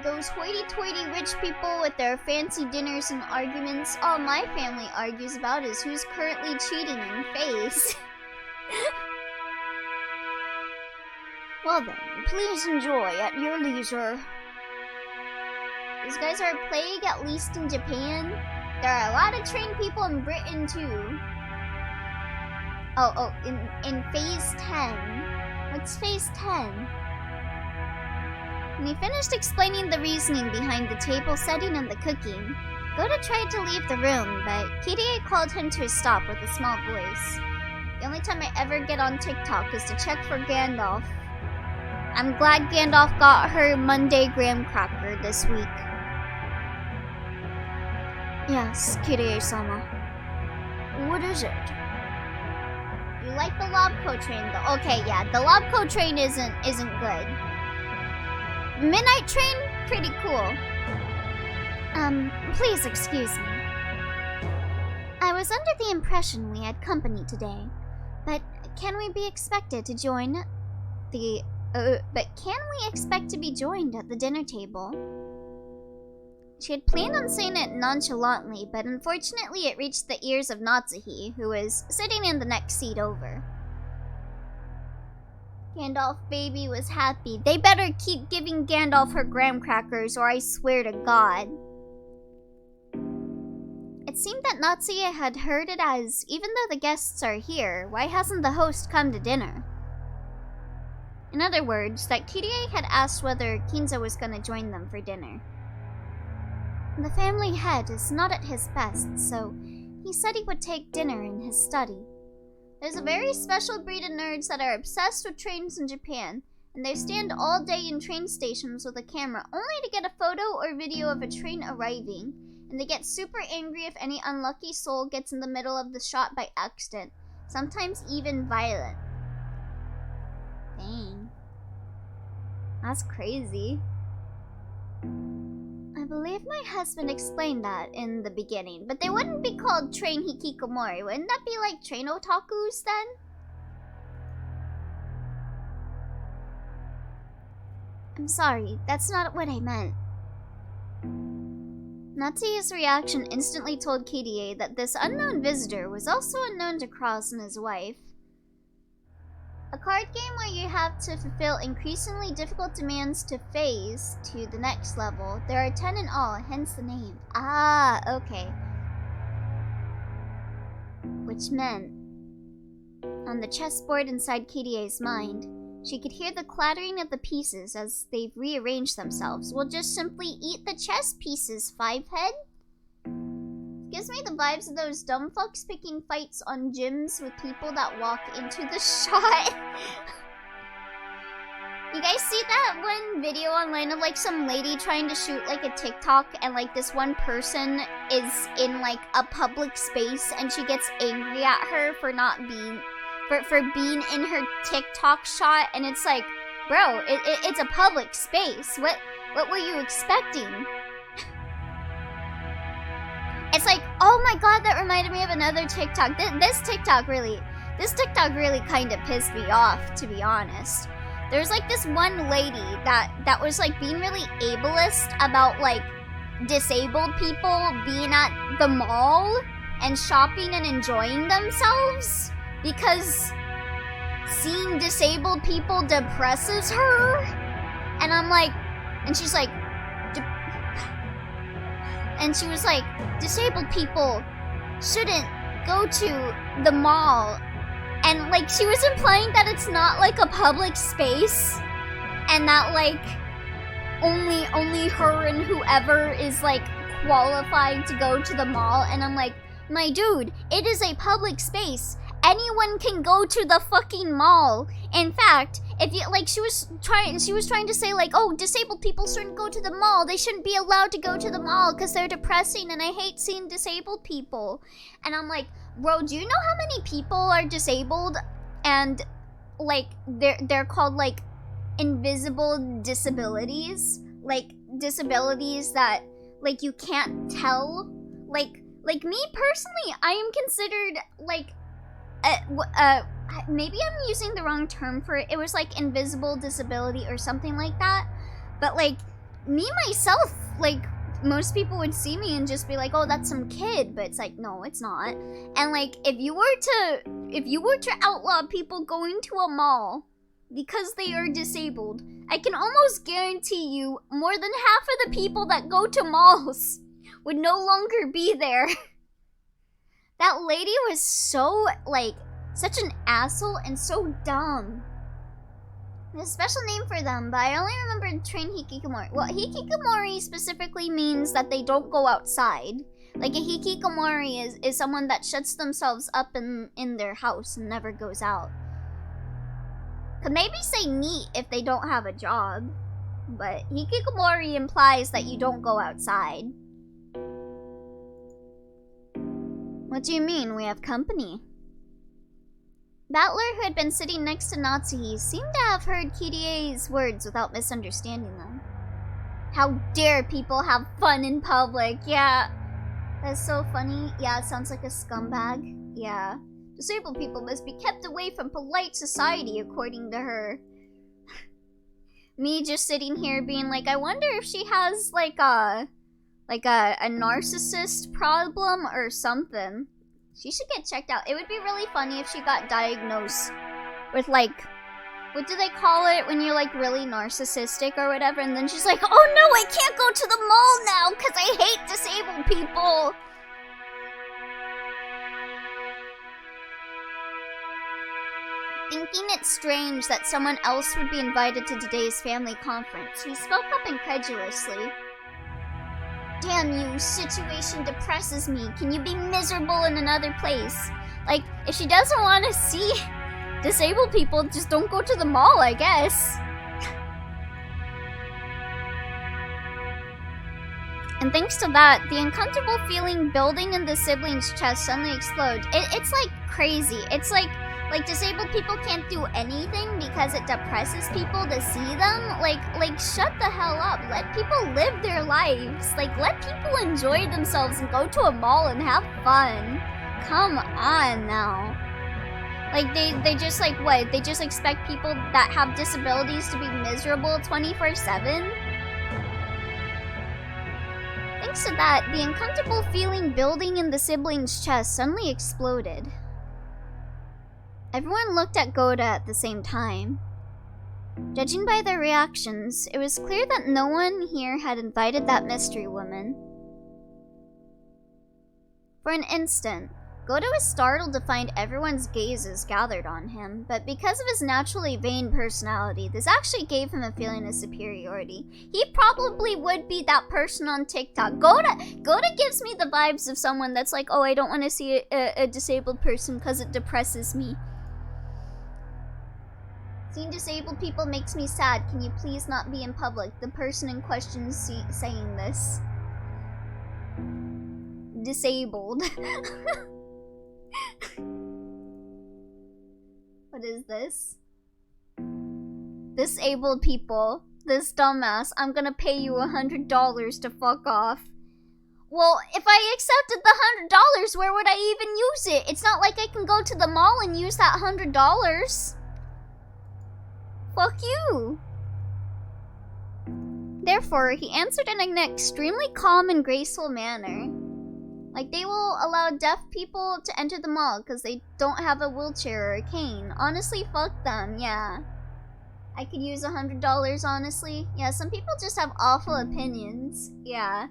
Those hoity-toity rich people with their fancy dinners and arguments, all my family argues about is who's currently cheating in face. Well then, please enjoy at your leisure. These guys are a plague, at least in Japan. There are a lot of trained people in Britain too. Oh, in phase 10. What's phase 10? When he finished explaining the reasoning behind the table setting and the cooking, Goda tried to leave the room, but Kirie called him to a stop with a small voice. The only time I ever get on TikTok is to check for Gandalf. I'm glad Gandalf got her Monday graham cracker this week. Yes, Kirie-sama. What is it? You like the Lobco train though? Okay, yeah, the Lobco train isn't good. Midnight Train, pretty cool. Please excuse me. I was under the impression we had company today, but can we be expected to join the... but can we expect to be joined at the dinner table? She had planned on saying it nonchalantly, but unfortunately it reached the ears of Natsuhi, who was sitting in the next seat over. Gandalf baby was happy. They better keep giving Gandalf her graham crackers, or I swear to God. It seemed that Natsuhi had heard it as, even though the guests are here, why hasn't the host come to dinner? In other words, that Kirie had asked whether Kinzo was gonna join them for dinner. The family head is not at his best, so he said he would take dinner in his study. There's a very special breed of nerds that are obsessed with trains in Japan, and they stand all day in train stations with a camera only to get a photo or video of a train arriving, and they get super angry if any unlucky soul gets in the middle of the shot by accident, sometimes even violent. Dang. That's crazy. I believe my husband explained that in the beginning, but they wouldn't be called train hikikomori. Wouldn't that be like train otakus then? I'm sorry, that's not what I meant. Natsuhi's reaction instantly told Kirie that this unknown visitor was also unknown to Cross and his wife. A card game where you have to fulfill increasingly difficult demands to phase to the next level. There are 10 in all, hence the name. Ah, okay. Which meant, on the chessboard inside Kirie's mind, she could hear the clattering of the pieces as they've rearranged themselves. We'll just simply eat the chess pieces, Fivehead. Gives me the vibes of those dumb fucks picking fights on gyms with people that walk into the shot. You guys see that one video online of like some lady trying to shoot like a TikTok, and like this one person is in like a public space and she gets angry at her for not being for being in her TikTok shot, and it's like, bro, it's a public space. What were you expecting? It's like, oh my god, that reminded me of another TikTok. This TikTok really kind of pissed me off, to be honest. There's like this one lady that was like being really ableist about like disabled people being at the mall and shopping and enjoying themselves because seeing disabled people depresses her. And I'm like, and she's like, and she was like, disabled people shouldn't go to the mall. And like she was implying that it's not like a public space and that like only her and whoever is like qualified to go to the mall. And I'm like, my dude, it is a public space. Anyone can go to the fucking mall. In fact, if you like, she was trying to say like, oh, disabled people shouldn't go to the mall. They shouldn't be allowed to go to the mall because they're depressing, and I hate seeing disabled people. And I'm like, bro, do you know how many people are disabled and like they're called like invisible disabilities, like disabilities that like you can't tell. Like me personally, I am considered like maybe I'm using the wrong term for it. It was like invisible disability or something like that. But like me myself, like most people would see me and just be like, oh, that's some kid. But it's like, no, it's not. And like if you were to outlaw people going to a mall because they are disabled, I can almost guarantee you more than half of the people that go to malls would no longer be there. That lady was so, like, such an asshole and so dumb. There's a special name for them, but I only remember train hikikomori. Well, hikikomori specifically means that they don't go outside. Like, a hikikomori is someone that shuts themselves up in their house and never goes out. Could maybe say neat if they don't have a job. But hikikomori implies that you don't go outside. What do you mean, we have company? Battler, who had been sitting next to Natsuhi, seemed to have heard Kirie's words without misunderstanding them. How dare people have fun in public? Yeah. That's so funny. Yeah, it sounds like a scumbag. Yeah. Disabled people must be kept away from polite society, according to her. Me just sitting here being like, I wonder if she has like a narcissist problem or something. She should get checked out. It would be really funny if she got diagnosed with like, what do they call it when you're like really narcissistic or whatever, and then she's like, oh no, I can't go to the mall now because I hate disabled people. Thinking it strange that someone else would be invited to today's family conference, he spoke up incredulously. Damn you, situation depresses me. Can you be miserable in another place? Like, if she doesn't want to see disabled people, just don't go to the mall, I guess. And thanks to that, the uncomfortable feeling building in the siblings' chest suddenly exploded. It's like crazy. It's like disabled people can't do anything because it depresses people to see them. Like shut the hell up. Let people live their lives. Like, let people enjoy themselves and go to a mall and have fun. Come on now. Like, they just like, what? They just expect people that have disabilities to be miserable 24/7? Thanks to that, the uncomfortable feeling building in the siblings' chest suddenly exploded. Everyone looked at Goda at the same time. Judging by their reactions, it was clear that no one here had invited that mystery woman. For an instant, Goda was startled to find everyone's gazes gathered on him, but because of his naturally vain personality, this actually gave him a feeling of superiority. He probably would be that person on TikTok. Goda gives me the vibes of someone that's like, oh, I don't want to see a disabled person because it depresses me. Seeing disabled people makes me sad. Can you please not be in public? The person in question is saying this. Disabled. What is this? Disabled people. This dumbass. I'm gonna pay you $100 to fuck off. Well, if I accepted the $100, where would I even use it? It's not like I can go to the mall and use that $100. Fuck you. Therefore, he answered in an extremely calm and graceful manner. Like, they will allow deaf people to enter the mall because they don't have a wheelchair or a cane. Honestly, fuck them, yeah. I could use $100, honestly. Yeah, some people just have awful opinions. Yeah.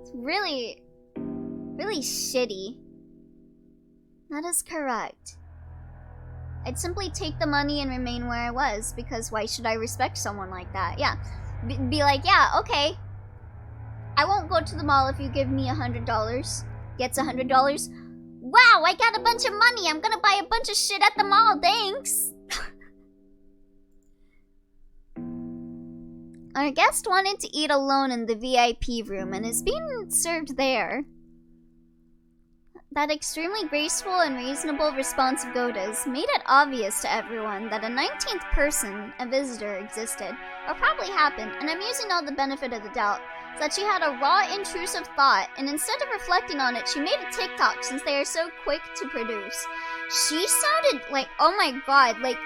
It's really, really shitty. That is correct. I'd simply take the money and remain where I was, because why should I respect someone like that? Yeah. Be like, yeah, okay. I won't go to the mall if you give me $100. Gets $100. Wow, I got a bunch of money. I'm gonna buy a bunch of shit at the mall, thanks. Our guest wanted to eat alone in the VIP room and is being served there. That extremely graceful and reasonable response of Goda's made it obvious to everyone that a 19th person, a visitor, existed, or probably happened, and I'm using all the benefit of the doubt, so that she had a raw, intrusive thought, and instead of reflecting on it, she made a TikTok since they are so quick to produce. She sounded like, oh my god, like,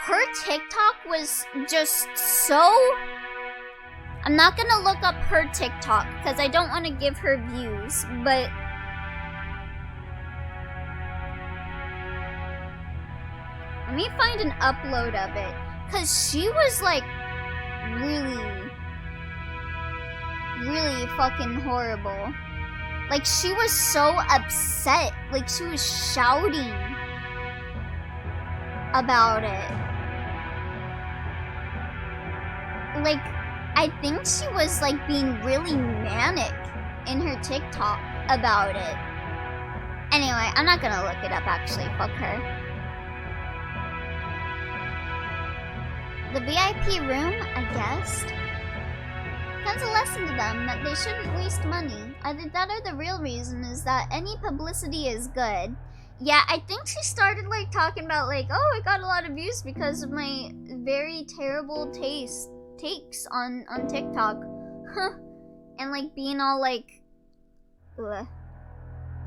her TikTok was just so... I'm not gonna look up her TikTok, because I don't want to give her views, but... let me find an upload of it, because she was like, really fucking horrible. Like, she was so upset, like, she was shouting about it. Like, I think she was like being really manic in her TikTok about it. Anyway, I'm not gonna look it up actually, fuck her. The VIP room, I guessed. That's a lesson to them that they shouldn't waste money. Either that or the real reason is that any publicity is good. Yeah, I think she started like talking about like, oh, I got a lot of views because of my very terrible taste takes on TikTok. And like being all like, ugh.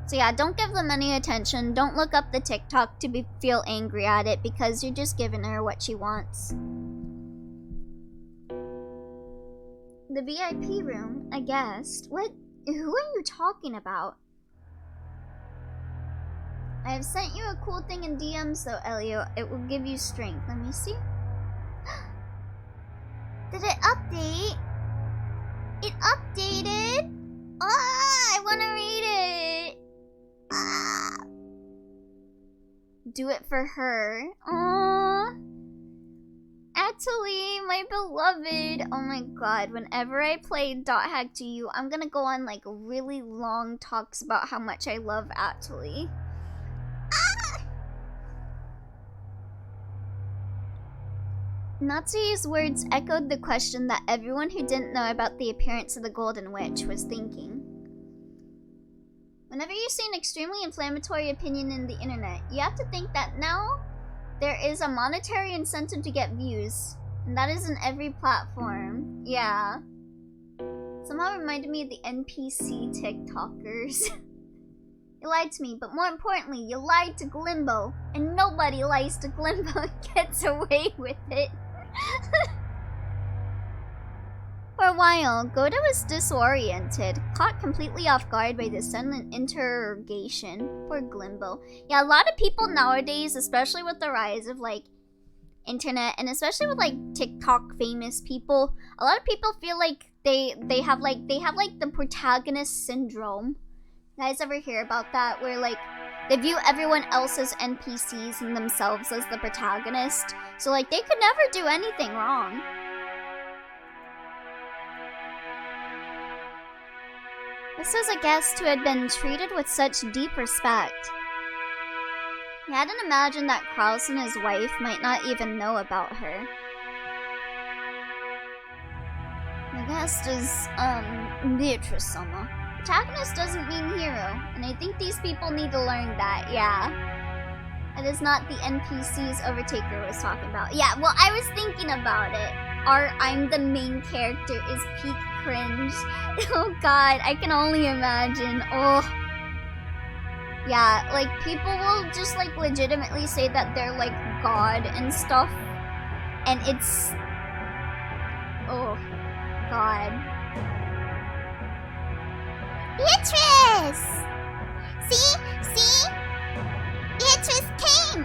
So yeah, don't give them any attention. Don't look up the TikTok to feel angry at it, because you're just giving her what she wants. The VIP room, I guess. What? Who are you talking about? I have sent you a cool thing in DMs though, Elio. It will give you strength. Let me see. Did it update? It updated? Ah, I want to read it. Ah. Do it for her. Aww. Actually, my beloved. Oh my god, whenever I play Dot Hack to You, I'm gonna go on like really long talks about how much I love Actually. Ah! Natsu's words echoed the question that everyone who didn't know about the appearance of the Golden Witch was thinking. Whenever you see an extremely inflammatory opinion in the internet, you have to think that now there is a monetary incentive to get views, and that is in every platform. Yeah. Somehow reminded me of the NPC TikTokers. You lied to me, but more importantly, you lied to Glimbo, and nobody lies to Glimbo and gets away with it. For a while, Goda was disoriented, caught completely off guard by the sudden interrogation. Poor Glimbo. Yeah, a lot of people nowadays, especially with the rise of like internet, and especially with like TikTok famous people, a lot of people feel like they have the protagonist syndrome. You guys ever hear about that? Where like they view everyone else as NPCs and themselves as the protagonist. So like they could never do anything wrong. This was a guest who had been treated with such deep respect. He hadn't imagined that Kraus and his wife might not even know about her. The guest is, Beatrice-sama. Protagonist doesn't mean hero, and I think these people need to learn that, yeah. It is not the NPCs Overtaker was talking about. Yeah, well, I was thinking about it. I'm the main character is peak cringe. Oh god, I can only imagine. Oh. Yeah, like people will just like legitimately say that they're like God and stuff. And it's... Oh, god. Beatrice! See? See? Beatrice came!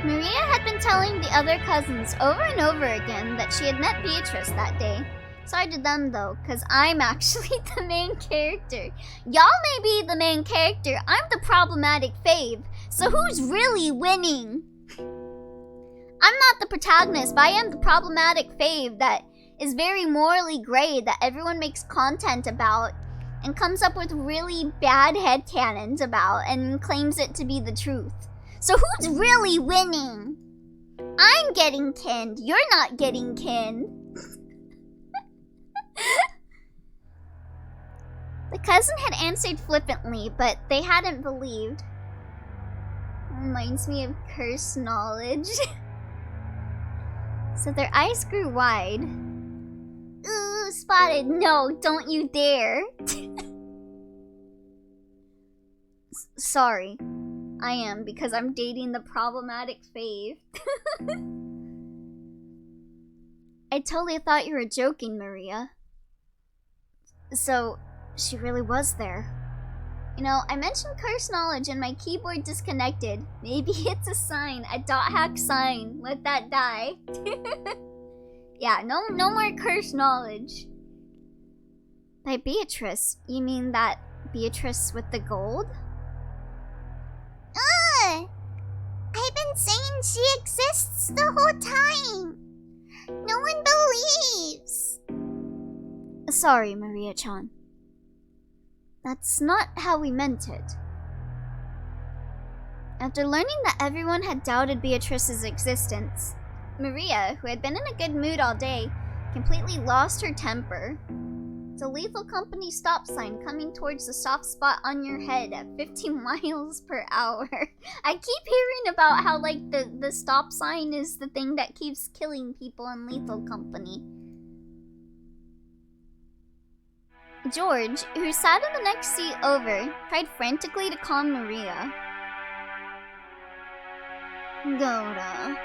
Maria had been telling the other cousins over and over again that she had met Beatrice that day. Sorry to them though, cause I'm actually the main character. Y'all may be the main character, I'm the problematic fave. So who's really winning? I'm not the protagonist, but I am the problematic fave that is very morally gray that everyone makes content about and comes up with really bad headcanons about and claims it to be the truth. So who's really winning? I'm getting kinned. You're not getting kinned. The cousin had answered flippantly, but they hadn't believed. Reminds me of cursed knowledge. So their eyes grew wide. Ooh, spotted. No, don't you dare. Sorry. I am, because I'm dating the problematic fave. I totally thought you were joking, Maria. So, she really was there. You know, I mentioned curse knowledge and my keyboard disconnected. Maybe it's a sign, a dot hack sign. Let that die. Yeah, no more curse knowledge. By Beatrice, you mean that Beatrice with the gold? I've been saying she exists the whole time. No one believes. Sorry, Maria-chan. That's not how we meant it. After learning that everyone had doubted Beatrice's existence, Maria, who had been in a good mood all day, completely lost her temper. It's a Lethal Company stop sign coming towards the soft spot on your head at 15 miles per hour. I keep hearing about how, like, the stop sign is the thing that keeps killing people in Lethal Company. George, who sat in the next seat over, tried frantically to calm Maria. Goda,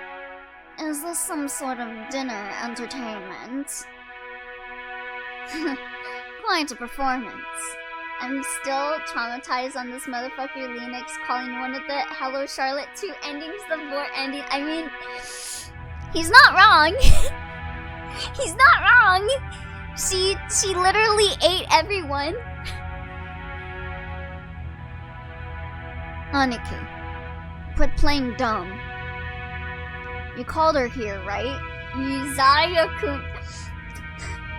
is this some sort of dinner entertainment? Quite a performance. I'm still traumatized on this motherfucker Linux calling one of the Hello Charlotte 2 endings the vor ending. I mean, he's not wrong. He's not wrong. She literally ate everyone. Aniki, quit playing dumb. You called her here, right? Yuzaya-kun.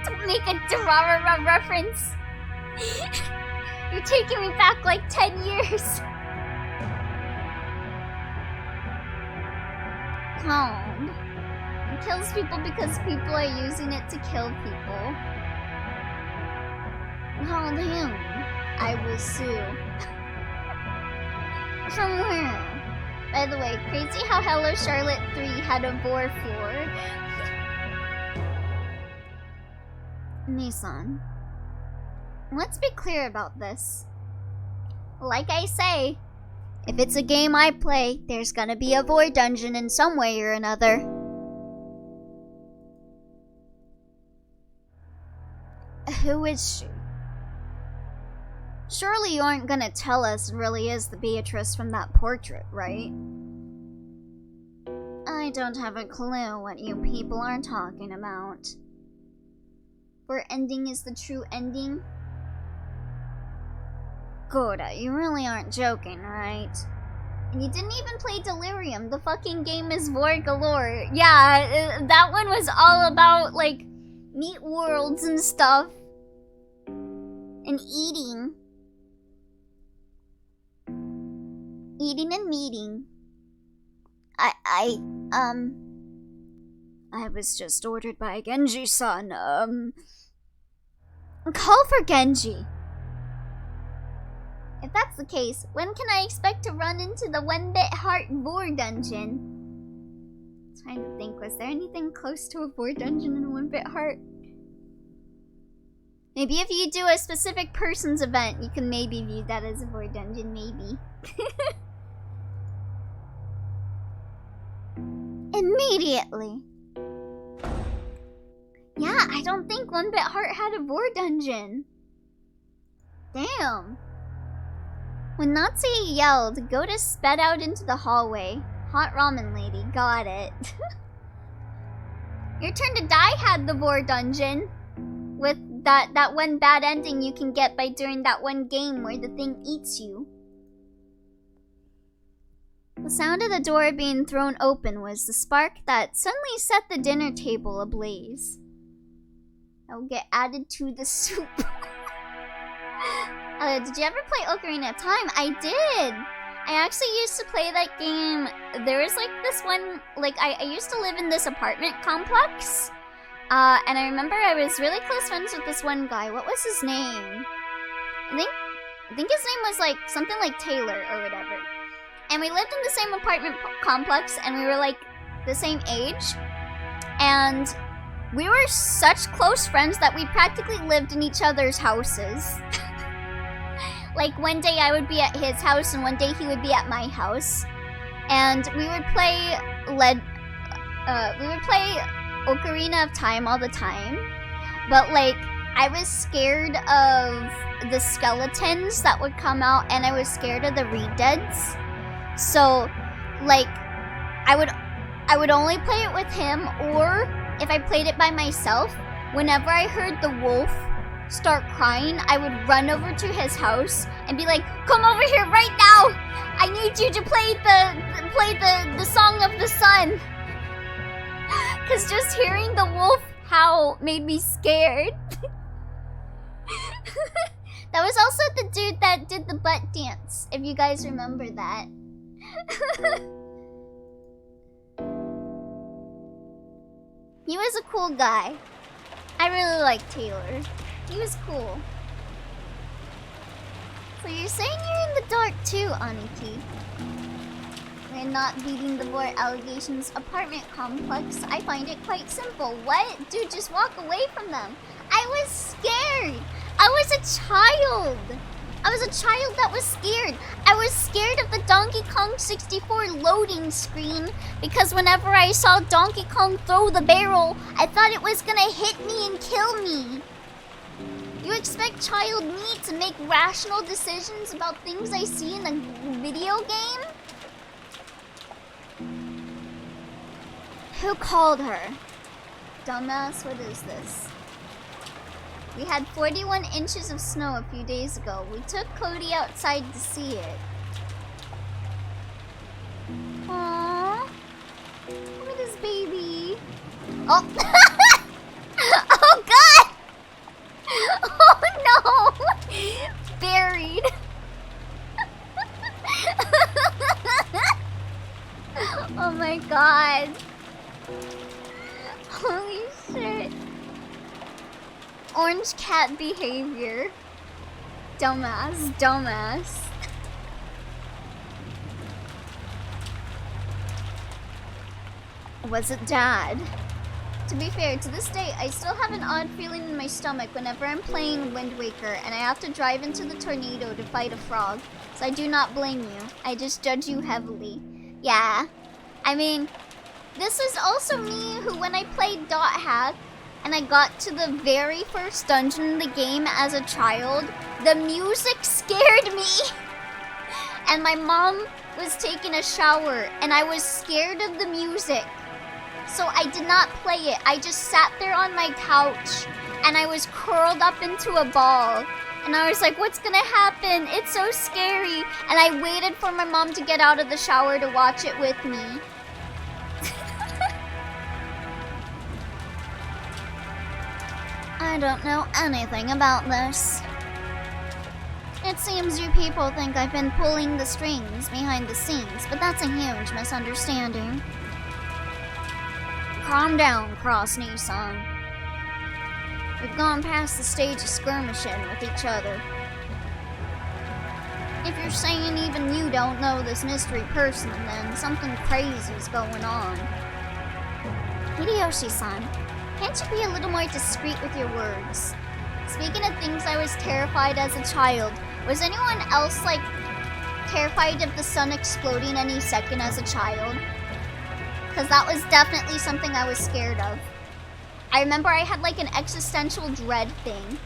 Don't make a Durarara reference. You're taking me back like 10 years. Calm. It kills people because people are using it to kill people. Call him. I will sue. From where? By the way, crazy how Hello Charlotte 3 had a vor floor. Nissan. Let's be clear about this. Like I say, if it's a game I play, there's gonna be a void dungeon in some way or another. Who is she? Surely you aren't gonna tell us it really is the Beatrice from that portrait, right? I don't have a clue what you people are talking about. Where ending is the true ending? Goda, you really aren't joking, right? And you didn't even play Delirium. The fucking game is vor galore. Yeah, that one was all about, like, meat worlds and stuff. And eating. Eating and meeting. I was just ordered by Genji-san, Call for Genji. If that's the case, when can I expect to run into the 1-bit heart vor dungeon? Trying to think, was there anything close to a vor dungeon in a 1-bit heart? Maybe if you do a specific person's event, you can maybe view that as a vor dungeon, maybe. Immediately. Yeah, I don't think 1-bit heart had a vor dungeon. Damn. When Nazi yelled, Goda sped out into the hallway. Hot ramen lady, got it. Your Turn to Die had the vor dungeon. With that one bad ending you can get by doing that one game where the thing eats you. The sound of the door being thrown open was the spark that suddenly set the dinner table ablaze. I will get added to the soup. Did you ever play Ocarina of Time? I did! I actually used to play that game. There was like this one, like I used to live in this apartment complex. And I remember I was really close friends with this one guy. What was his name? I think his name was like something like Taylor or whatever. And we lived in the same apartment complex and we were like the same age. And we were such close friends that we practically lived in each other's houses. Like one day I would be at his house and one day he would be at my house. And we would play Ocarina of Time all the time. But like I was scared of the skeletons that would come out and I was scared of the redeads. So like I would only play it with him, or if I played it by myself, whenever I heard the wolf start crying, I would run over to his house and be like, "Come over here right now! I need you to play the Song of the Sun." Cause just hearing the wolf howl made me scared. That was also the dude that did the butt dance, if you guys remember that. He was a cool guy. I really like Taylor. He was cool. So you're saying you're in the dark too, Aniki? We're not beating the Vor allegations apartment complex. I find it quite simple. What? Dude, just walk away from them. I was scared. I was a child. I was a child that was scared. I was scared of the Donkey Kong 64 loading screen because whenever I saw Donkey Kong throw the barrel, I thought it was gonna hit me and kill me. You expect child me to make rational decisions about things I see in a video game? Who called her? Dumbass, what is this? We had 41 inches of snow a few days ago. We took Cody outside to see it. Aww. Look at this baby. Oh! Oh god! Oh no! Buried. Oh my god. Holy shit. Orange cat behavior. Dumbass, dumbass. Was it Dad? To be fair, to this day, I still have an odd feeling in my stomach whenever I'm playing Wind Waker and I have to drive into the tornado to fight a frog. So I do not blame you. I just judge you heavily. Yeah. I mean, this is also me who, when I played Dot Hack and I got to the very first dungeon in the game as a child, the music scared me. And my mom was taking a shower and I was scared of the music. So I did not play it. I just sat there on my couch and I was curled up into a ball. And I was like, what's gonna happen? It's so scary. And I waited for my mom to get out of the shower to watch it with me. I don't know anything about this. It seems you people think I've been pulling the strings behind the scenes, but that's a huge misunderstanding. Calm down, Cross Nissan. We've gone past the stage of skirmishing with each other. If you're saying even you don't know this mystery person, then something crazy's going on. Hideyoshi-san, can't you be a little more discreet with your words? Speaking of things I was terrified as a child, was anyone else, like, terrified of the sun exploding any second as a child? Because that was definitely something I was scared of. I remember I had, like, an existential dread thing.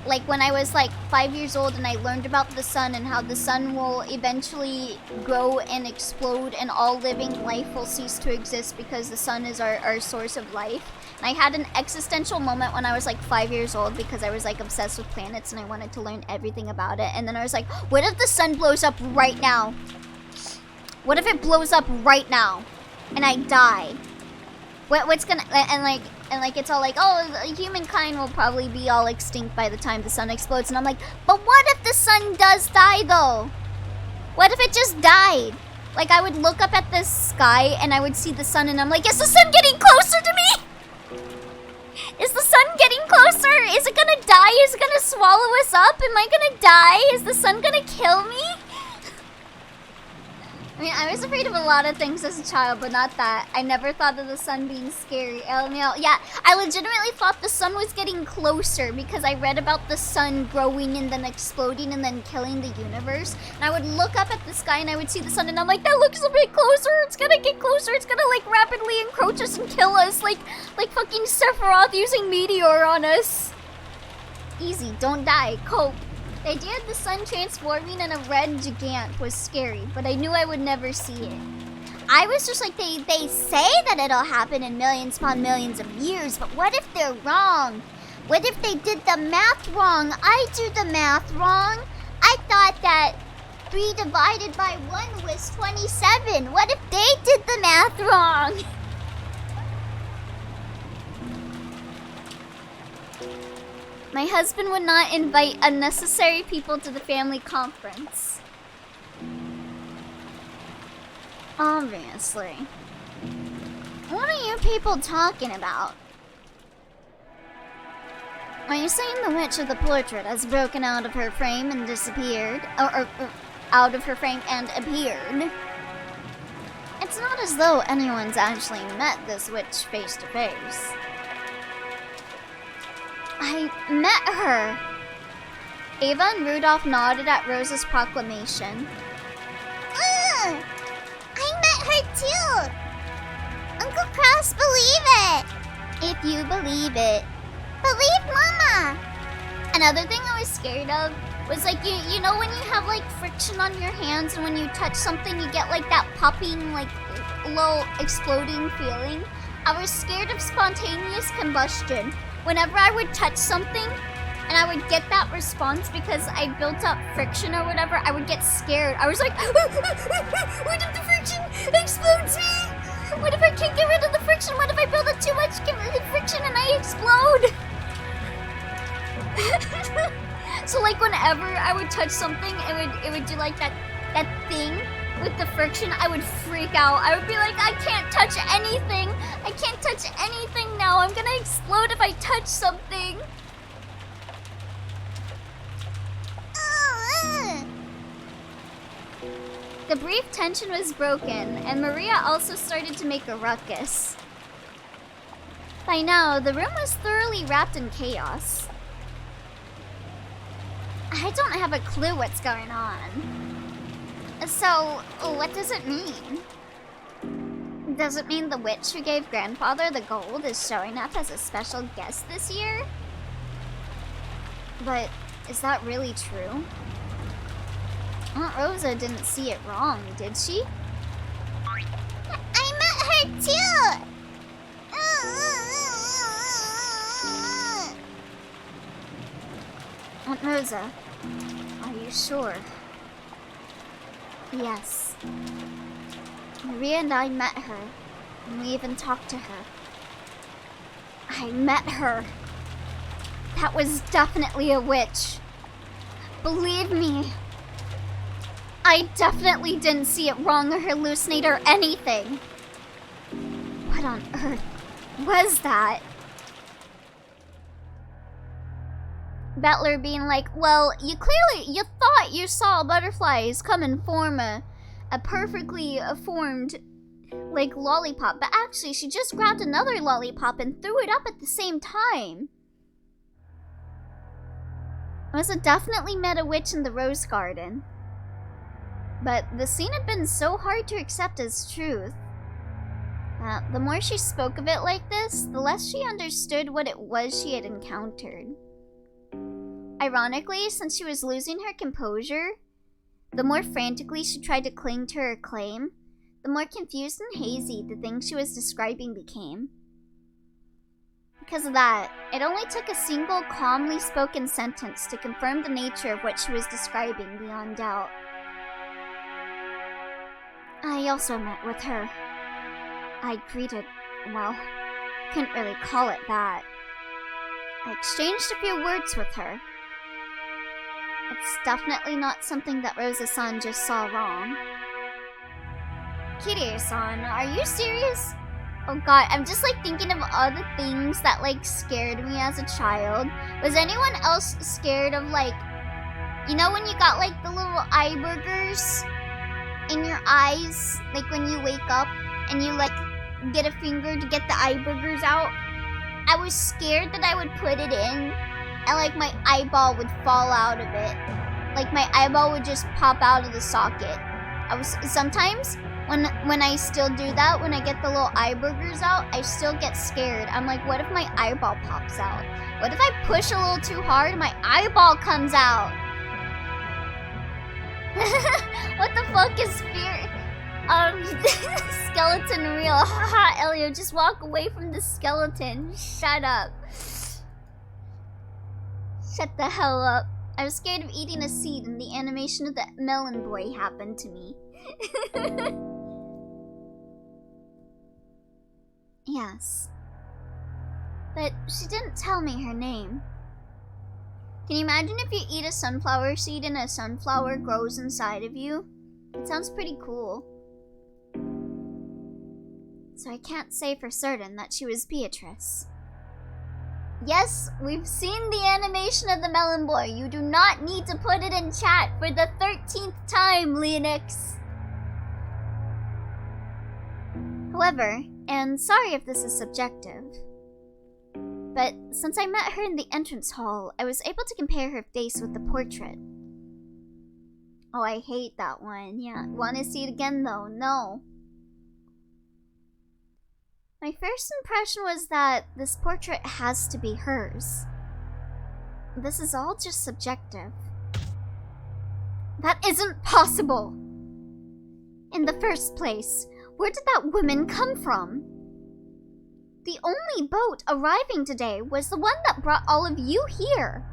Like, when I was, like, 5 years old and I learned about the sun and how the sun will eventually grow and explode and all living life will cease to exist because the sun is our source of life. And I had an existential moment when I was, like, 5 years old because I was, like, obsessed with planets and I wanted to learn everything about it. And then I was like, what if the sun blows up right now? What if it blows up right now? And I die? What's gonna... And like, it's all like, oh, humankind will probably be all extinct by the time the sun explodes. And I'm like, but what if the sun does die, though? What if it just died? Like, I would look up at the sky and I would see the sun and I'm like, is the sun getting closer to me? Is the sun getting closer? Is it gonna die? Is it gonna swallow us up? Am I gonna die? Is the sun gonna kill me? I mean, I was afraid of a lot of things as a child, but not that. I never thought of the sun being scary. Yeah, I legitimately thought the sun was getting closer because I read about the sun growing and then exploding and then killing the universe. And I would look up at the sky and I would see the sun and I'm like, that looks a bit closer. It's gonna get closer. It's gonna, like, rapidly encroach us and kill us. Like fucking Sephiroth using Meteor on us. Easy, don't die, cope. The idea of the sun transforming in a red gigant was scary, but I knew I would never see it. I was just like, they say that it'll happen in millions upon millions of years, but what if they're wrong? What if they did the math wrong? I do the math wrong. I thought that 3 divided by 1 was 27. What if they did the math wrong? My husband would not invite unnecessary people to the family conference. Obviously. What are you people talking about? Are you saying the witch of the portrait has broken out of her frame and disappeared? Or out of her frame and appeared? It's not as though anyone's actually met this witch face to face. I met her! Ava and Rudolph nodded at Rose's proclamation. I met her too! Uncle Cross, believe it! If you believe it. Believe Mama! Another thing I was scared of was like, you know when you have like friction on your hands and when you touch something you get like that popping, like low exploding feeling? I was scared of spontaneous combustion. Whenever I would touch something and I would get that response because I built up friction or whatever, I would get scared. I was like, what if the friction explodes me? What if I can't get rid of the friction? What if I build up too much friction and I explode? So like whenever I would touch something, it would do like that thing with the friction. I would freak out. I would be like, I can't touch anything. I can't touch anything now. I'm gonna explode if I touch something. The brief tension was broken, and Maria also started to make a ruckus. By now, the room was thoroughly wrapped in chaos. I don't have a clue what's going on. So, what does it mean? Does it mean the witch who gave Grandfather the gold is showing up as a special guest this year? But is that really true? Aunt Rosa didn't see it wrong, did she? I met her too! Aunt Rosa, are you sure? Yes. Maria and I met her, and we even talked to her. I met her. That was definitely a witch. Believe me. I definitely didn't see it wrong or hallucinate or anything. What on earth was that? Bettler being like, well, you thought you saw butterflies come and form a perfectly formed, like, lollipop, but actually she just grabbed another lollipop and threw it up at the same time. Rosa definitely met a witch in the rose garden. But the scene had been so hard to accept as truth. The more she spoke of it like this, the less she understood what it was she had encountered. Ironically, since she was losing her composure, the more frantically she tried to cling to her claim, the more confused and hazy the thing she was describing became. Because of that, it only took a single calmly spoken sentence to confirm the nature of what she was describing beyond doubt. I also met with her. I greeted, well, couldn't really call it that. I exchanged a few words with her. It's definitely not something that Rosa-san just saw wrong. Kirie-san, are you serious? Oh god, I'm just like thinking of all the things that like scared me as a child. Was anyone else scared of like, you know when you got like the little eye burgers in your eyes? Like when you wake up and you like get a finger to get the eye burgers out? I was scared that I would put it in and like my eyeball would fall out of it. Like my eyeball would just pop out of the socket. Sometimes when I still do that, when I get the little eye burgers out, I still get scared. I'm like, what if my eyeball pops out? What if I push a little too hard and my eyeball comes out? What the fuck is fear? Skeleton real. Haha, Elio, just walk away from the skeleton. Shut up. Shut the hell up. I was scared of eating a seed and the animation of the melon boy happened to me. Yes. But she didn't tell me her name. Can you imagine if you eat a sunflower seed and a sunflower grows inside of you? It sounds pretty cool. So I can't say for certain that she was Beatrice. Yes, we've seen the animation of the melon boy. You do not need to put it in chat for the 13th time, Leonix. However, and sorry if this is subjective, but since I met her in the entrance hall, I was able to compare her face with the portrait. Oh, I hate that one. Yeah, want to see it again though? No. My first impression was that this portrait has to be hers. This is all just subjective. That isn't possible! In the first place, where did that woman come from? The only boat arriving today was the one that brought all of you here.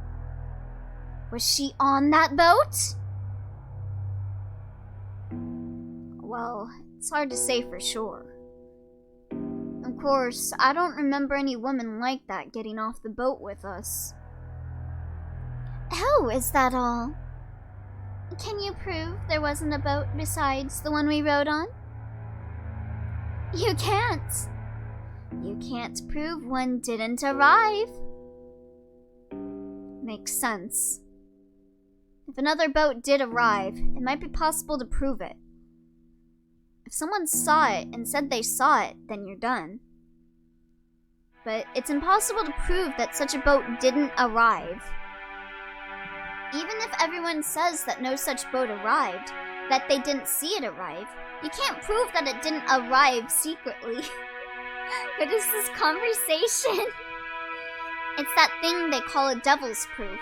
Was she on that boat? Well, it's hard to say for sure. Of course, I don't remember any woman like that getting off the boat with us. Oh, is that all? Can you prove there wasn't a boat besides the one we rode on? You can't. You can't prove one didn't arrive. Makes sense. If another boat did arrive, it might be possible to prove it. If someone saw it and said they saw it, then you're done. But it's impossible to prove that such a boat didn't arrive. Even if everyone says that no such boat arrived, that they didn't see it arrive, you can't prove that it didn't arrive secretly. What is this conversation? It's that thing they call a devil's proof.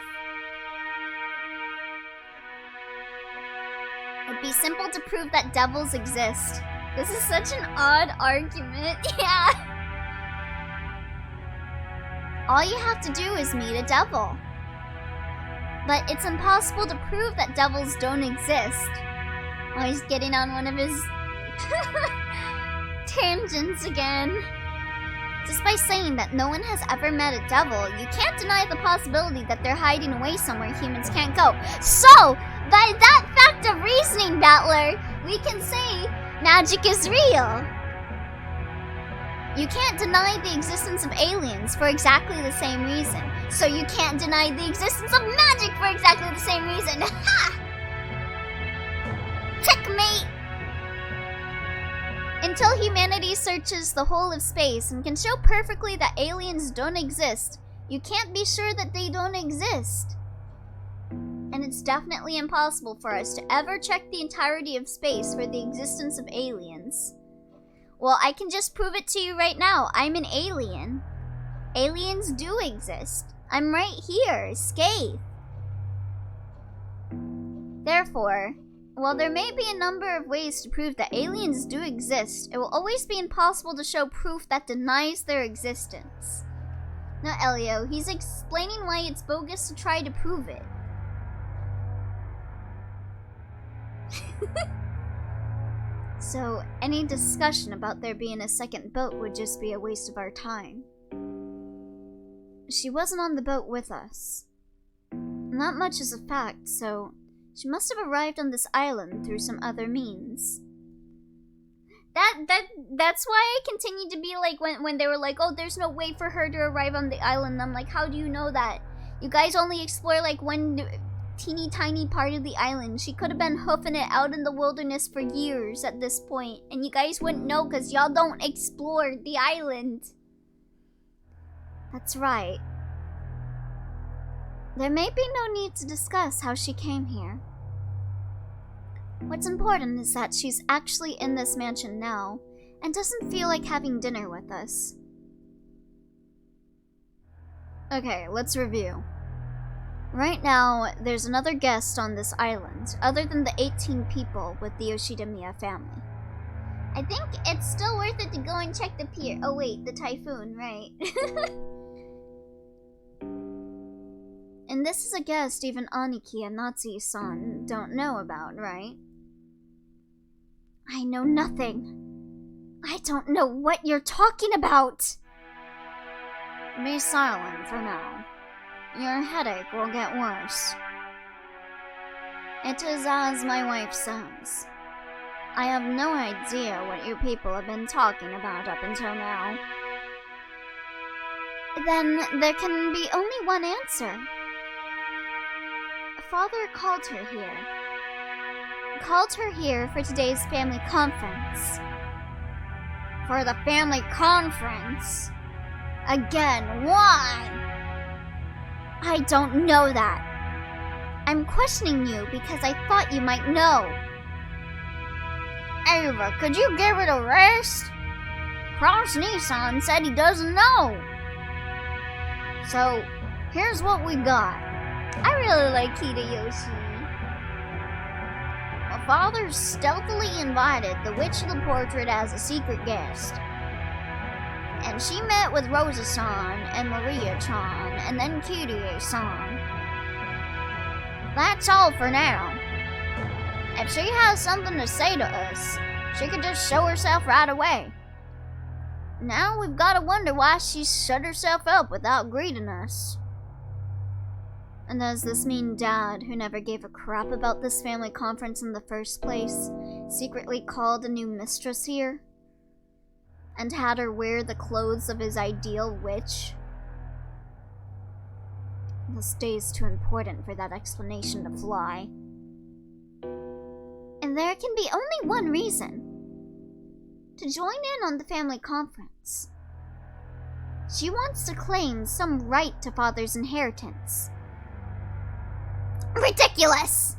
It'd be simple to prove that devils exist. This is such an odd argument. Yeah. All you have to do is meet a devil. But it's impossible to prove that devils don't exist. Oh, he's getting on one of his tangents again. Just by saying that no one has ever met a devil, you can't deny the possibility that they're hiding away somewhere humans can't go. So, by that fact of reasoning, Battler, we can say magic is real. You can't deny the existence of aliens for exactly the same reason. So you can't deny the existence of magic for exactly the same reason. Ha! Checkmate! Until humanity searches the whole of space and can show perfectly that aliens don't exist, you can't be sure that they don't exist. And it's definitely impossible for us to ever check the entirety of space for the existence of aliens. Well, I can just prove it to you right now. I'm an alien. Aliens do exist. I'm right here, Scathe. Therefore, while there may be a number of ways to prove that aliens do exist, it will always be impossible to show proof that denies their existence. Now, Elio, he's explaining why it's bogus to try to prove it. So, any discussion about there being a second boat would just be a waste of our time. She wasn't on the boat with us. Not much is a fact, so she must have arrived on this island through some other means. That's why I continued to be like, when they were like, oh, there's no way for her to arrive on the island. I'm like, how do you know that? You guys only explore like one teeny tiny part of the island. She could have been hoofing it out in the wilderness for years at this point, and you guys wouldn't know because y'all don't explore the island. That's right. There may be no need to discuss how she came here. What's important is that she's actually in this mansion now, and doesn't feel like having dinner with us. Okay, let's review. Right now, there's another guest on this island, other than the 18 people with the Yoshida-miya family. I think it's still worth it to go and check the pier. Oh wait, the typhoon, right. And this is a guest even Aniki and Natsuki-san don't know about, right? I know nothing. I don't know what you're talking about! Be silent for now. Your headache will get worse. It is as my wife says. I have no idea what you people have been talking about up until now. Then there can be only one answer. Father called her here. Called her here for today's family conference. For the family conference? Again, why? I don't know that. I'm questioning you because I thought you might know. Ava, could you give it a rest? Cross Nissan said he doesn't know. So, here's what we got. I really like Hideyoshi. My father stealthily invited the Witch of the Portrait as a secret guest. And she met with Rosa-san and Maria-chan and then Kirie-san. That's all for now. If she has something to say to us, she could just show herself right away. Now we've got to wonder why she shut herself up without greeting us. And does this mean Dad, who never gave a crap about this family conference in the first place, secretly called a new mistress here? And had her wear the clothes of his ideal witch? This day's too important for that explanation to fly. And there can be only one reason. To join in on the family conference. She wants to claim some right to Father's inheritance. Ridiculous!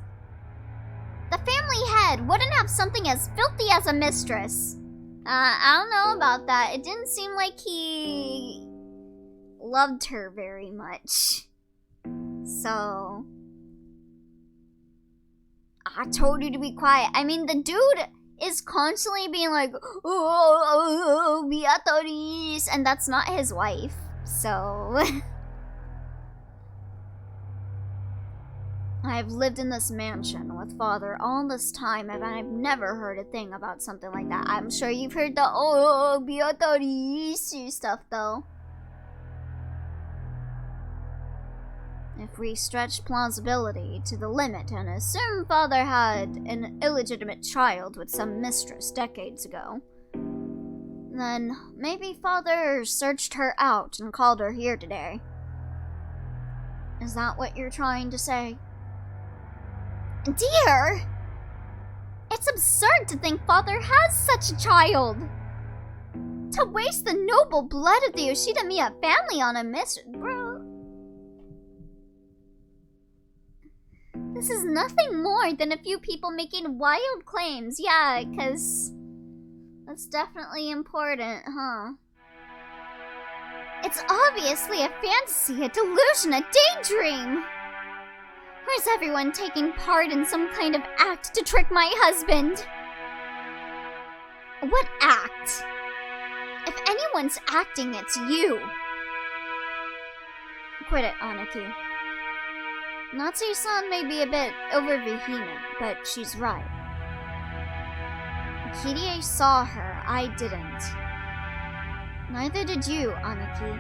The family head wouldn't have something as filthy as a mistress. I don't know about that. It didn't seem like he loved her very much. So I told you to be quiet. I mean, the dude is constantly being like, oh, Beatrice, and that's not his wife, so... I've lived in this mansion with Father all this time, and I've never heard a thing about something like that. I'm sure you've heard the, oh, Beatrice stuff, though. If we stretch plausibility to the limit and assume Father had an illegitimate child with some mistress decades ago, then maybe Father searched her out and called her here today. Is that what you're trying to say? Dear! It's absurd to think Father has such a child! To waste the noble blood of the Yoshida-miya family on a mistress, bro. This is nothing more than a few people making wild claims. Yeah, because that's definitely important, huh? It's obviously a fantasy, a delusion, a daydream. Or is everyone taking part in some kind of act to trick my husband? What act? If anyone's acting, it's you. Quit it, Aniki. Natsu-san may be a bit over-vehement, but she's right. Kirie saw her, I didn't. Neither did you, Aniki.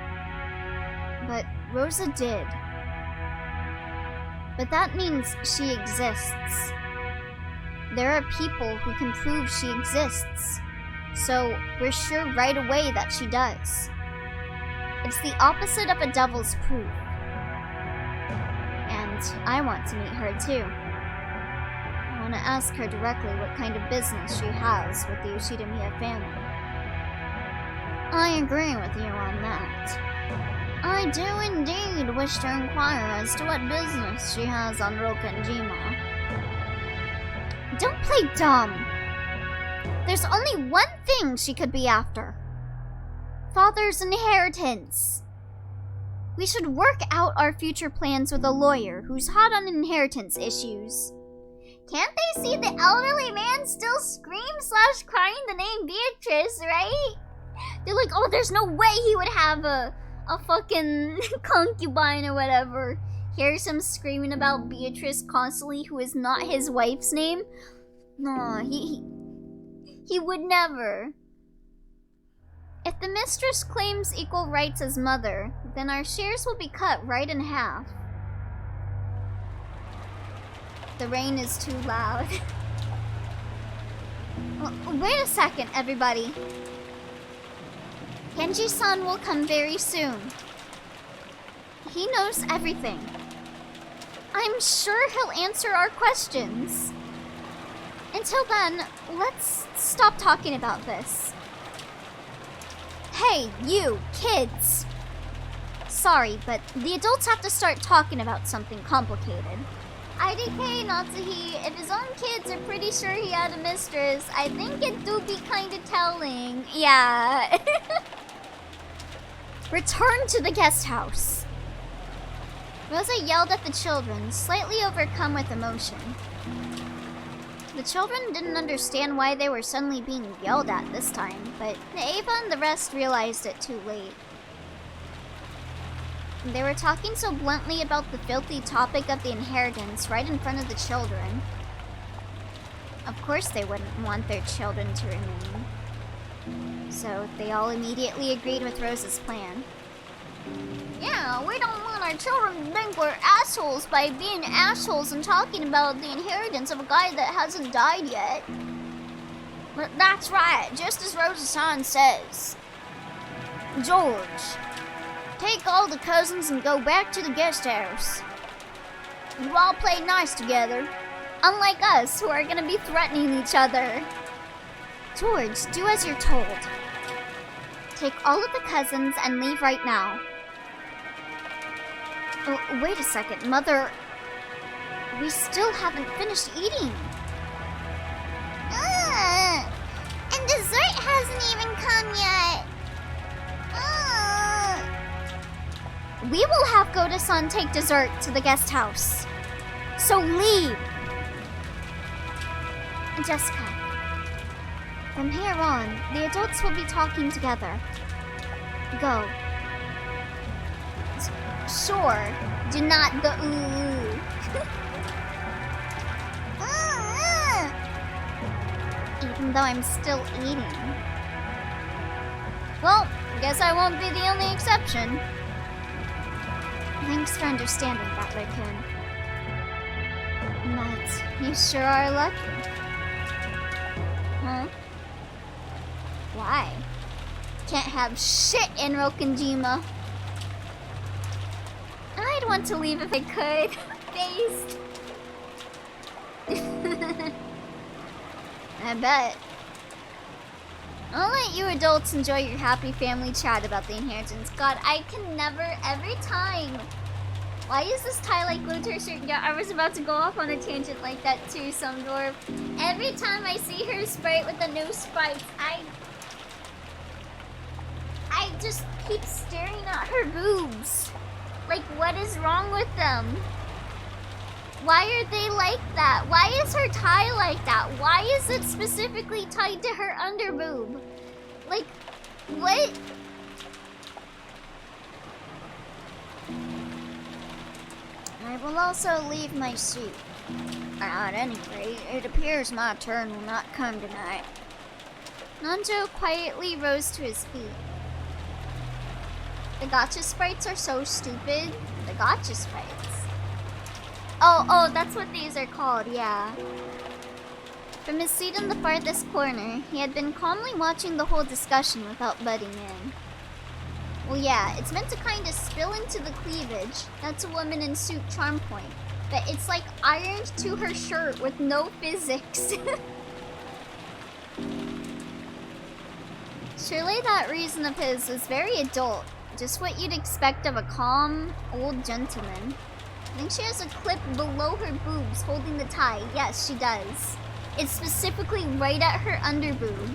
But Rosa did. But that means she exists. There are people who can prove she exists. So we're sure right away that she does. It's the opposite of a devil's proof. And I want to meet her too. I want to ask her directly what kind of business she has with the Yoshida-miya family. I agree with you on that. I do indeed wish to inquire as to what business she has on Rokenjima. Don't play dumb. There's only one thing she could be after. Father's inheritance. We should work out our future plans with a lawyer who's hot on inheritance issues. Can't they see the elderly man still scream/crying the name Beatrice, right? They're like, oh, there's no way he would have a fucking concubine or whatever. Hears him screaming about Beatrice constantly, who is not his wife's name. No, he would never. If the mistress claims equal rights as mother, then our shares will be cut right in half. The rain is too loud. Wait a second, everybody. Kenji-san will come very soon. He knows everything. I'm sure he'll answer our questions. Until then, let's stop talking about this. Hey, you, kids! Sorry, but the adults have to start talking about something complicated. IDK Natsuhi, if his own kids are pretty sure he had a mistress, I think it do be kinda telling. Yeah. Return to the guest house. Rosa yelled at the children, slightly overcome with emotion. The children didn't understand why they were suddenly being yelled at this time, but Ava and the rest realized it too late. They were talking so bluntly about the filthy topic of the inheritance right in front of the children. Of course they wouldn't want their children to remain. So they all immediately agreed with Rose's plan. Yeah, we don't want our children to think we're assholes by being assholes and talking about the inheritance of a guy that hasn't died yet. But that's right, just as Rosa-san says. George, take all the cousins and go back to the guest house. You all play nice together, unlike us who are gonna be threatening each other. George, do as you're told. Take all of the cousins and leave right now. Oh, wait a second, Mother. We still haven't finished eating. And dessert hasn't even come yet. We will have Goda-san take dessert to the guest house. So leave. Jessica. From here on, the adults will be talking together. Go. Sure. Do not go. Even though I'm still eating. Well, guess I won't be the only exception. Thanks for understanding, Butler-kun. But you sure are lucky. Huh? Why? Can't have shit in Rokenjima. I'd want to leave if I could. Based. I bet. I'll let you adults enjoy your happy family chat about the inheritance. God, I can never, every time. Why is this tie like glued to her shirt? Yeah, I was about to go off on a tangent like that too, some dwarf. Every time I see her sprite with the new spikes, I just keep staring at her boobs. Like, what is wrong with them? Why are they like that? Why is her tie like that? Why is it specifically tied to her underboob? Like, what? I will also leave my seat. At any rate, it appears my turn will not come tonight. Nanjo quietly rose to his feet. The gotcha sprites are so stupid. The gotcha sprites. Oh, that's what these are called, yeah. From his seat in the farthest corner, he had been calmly watching the whole discussion without butting in. Well, yeah, it's meant to kind of spill into the cleavage. That's a woman in suit charm point. But it's like ironed to her shirt with no physics. Surely that reason of his was very adult. Just what you'd expect of a calm, old gentleman. I think she has a clip below her boobs holding the tie. Yes, she does. It's specifically right at her underboob.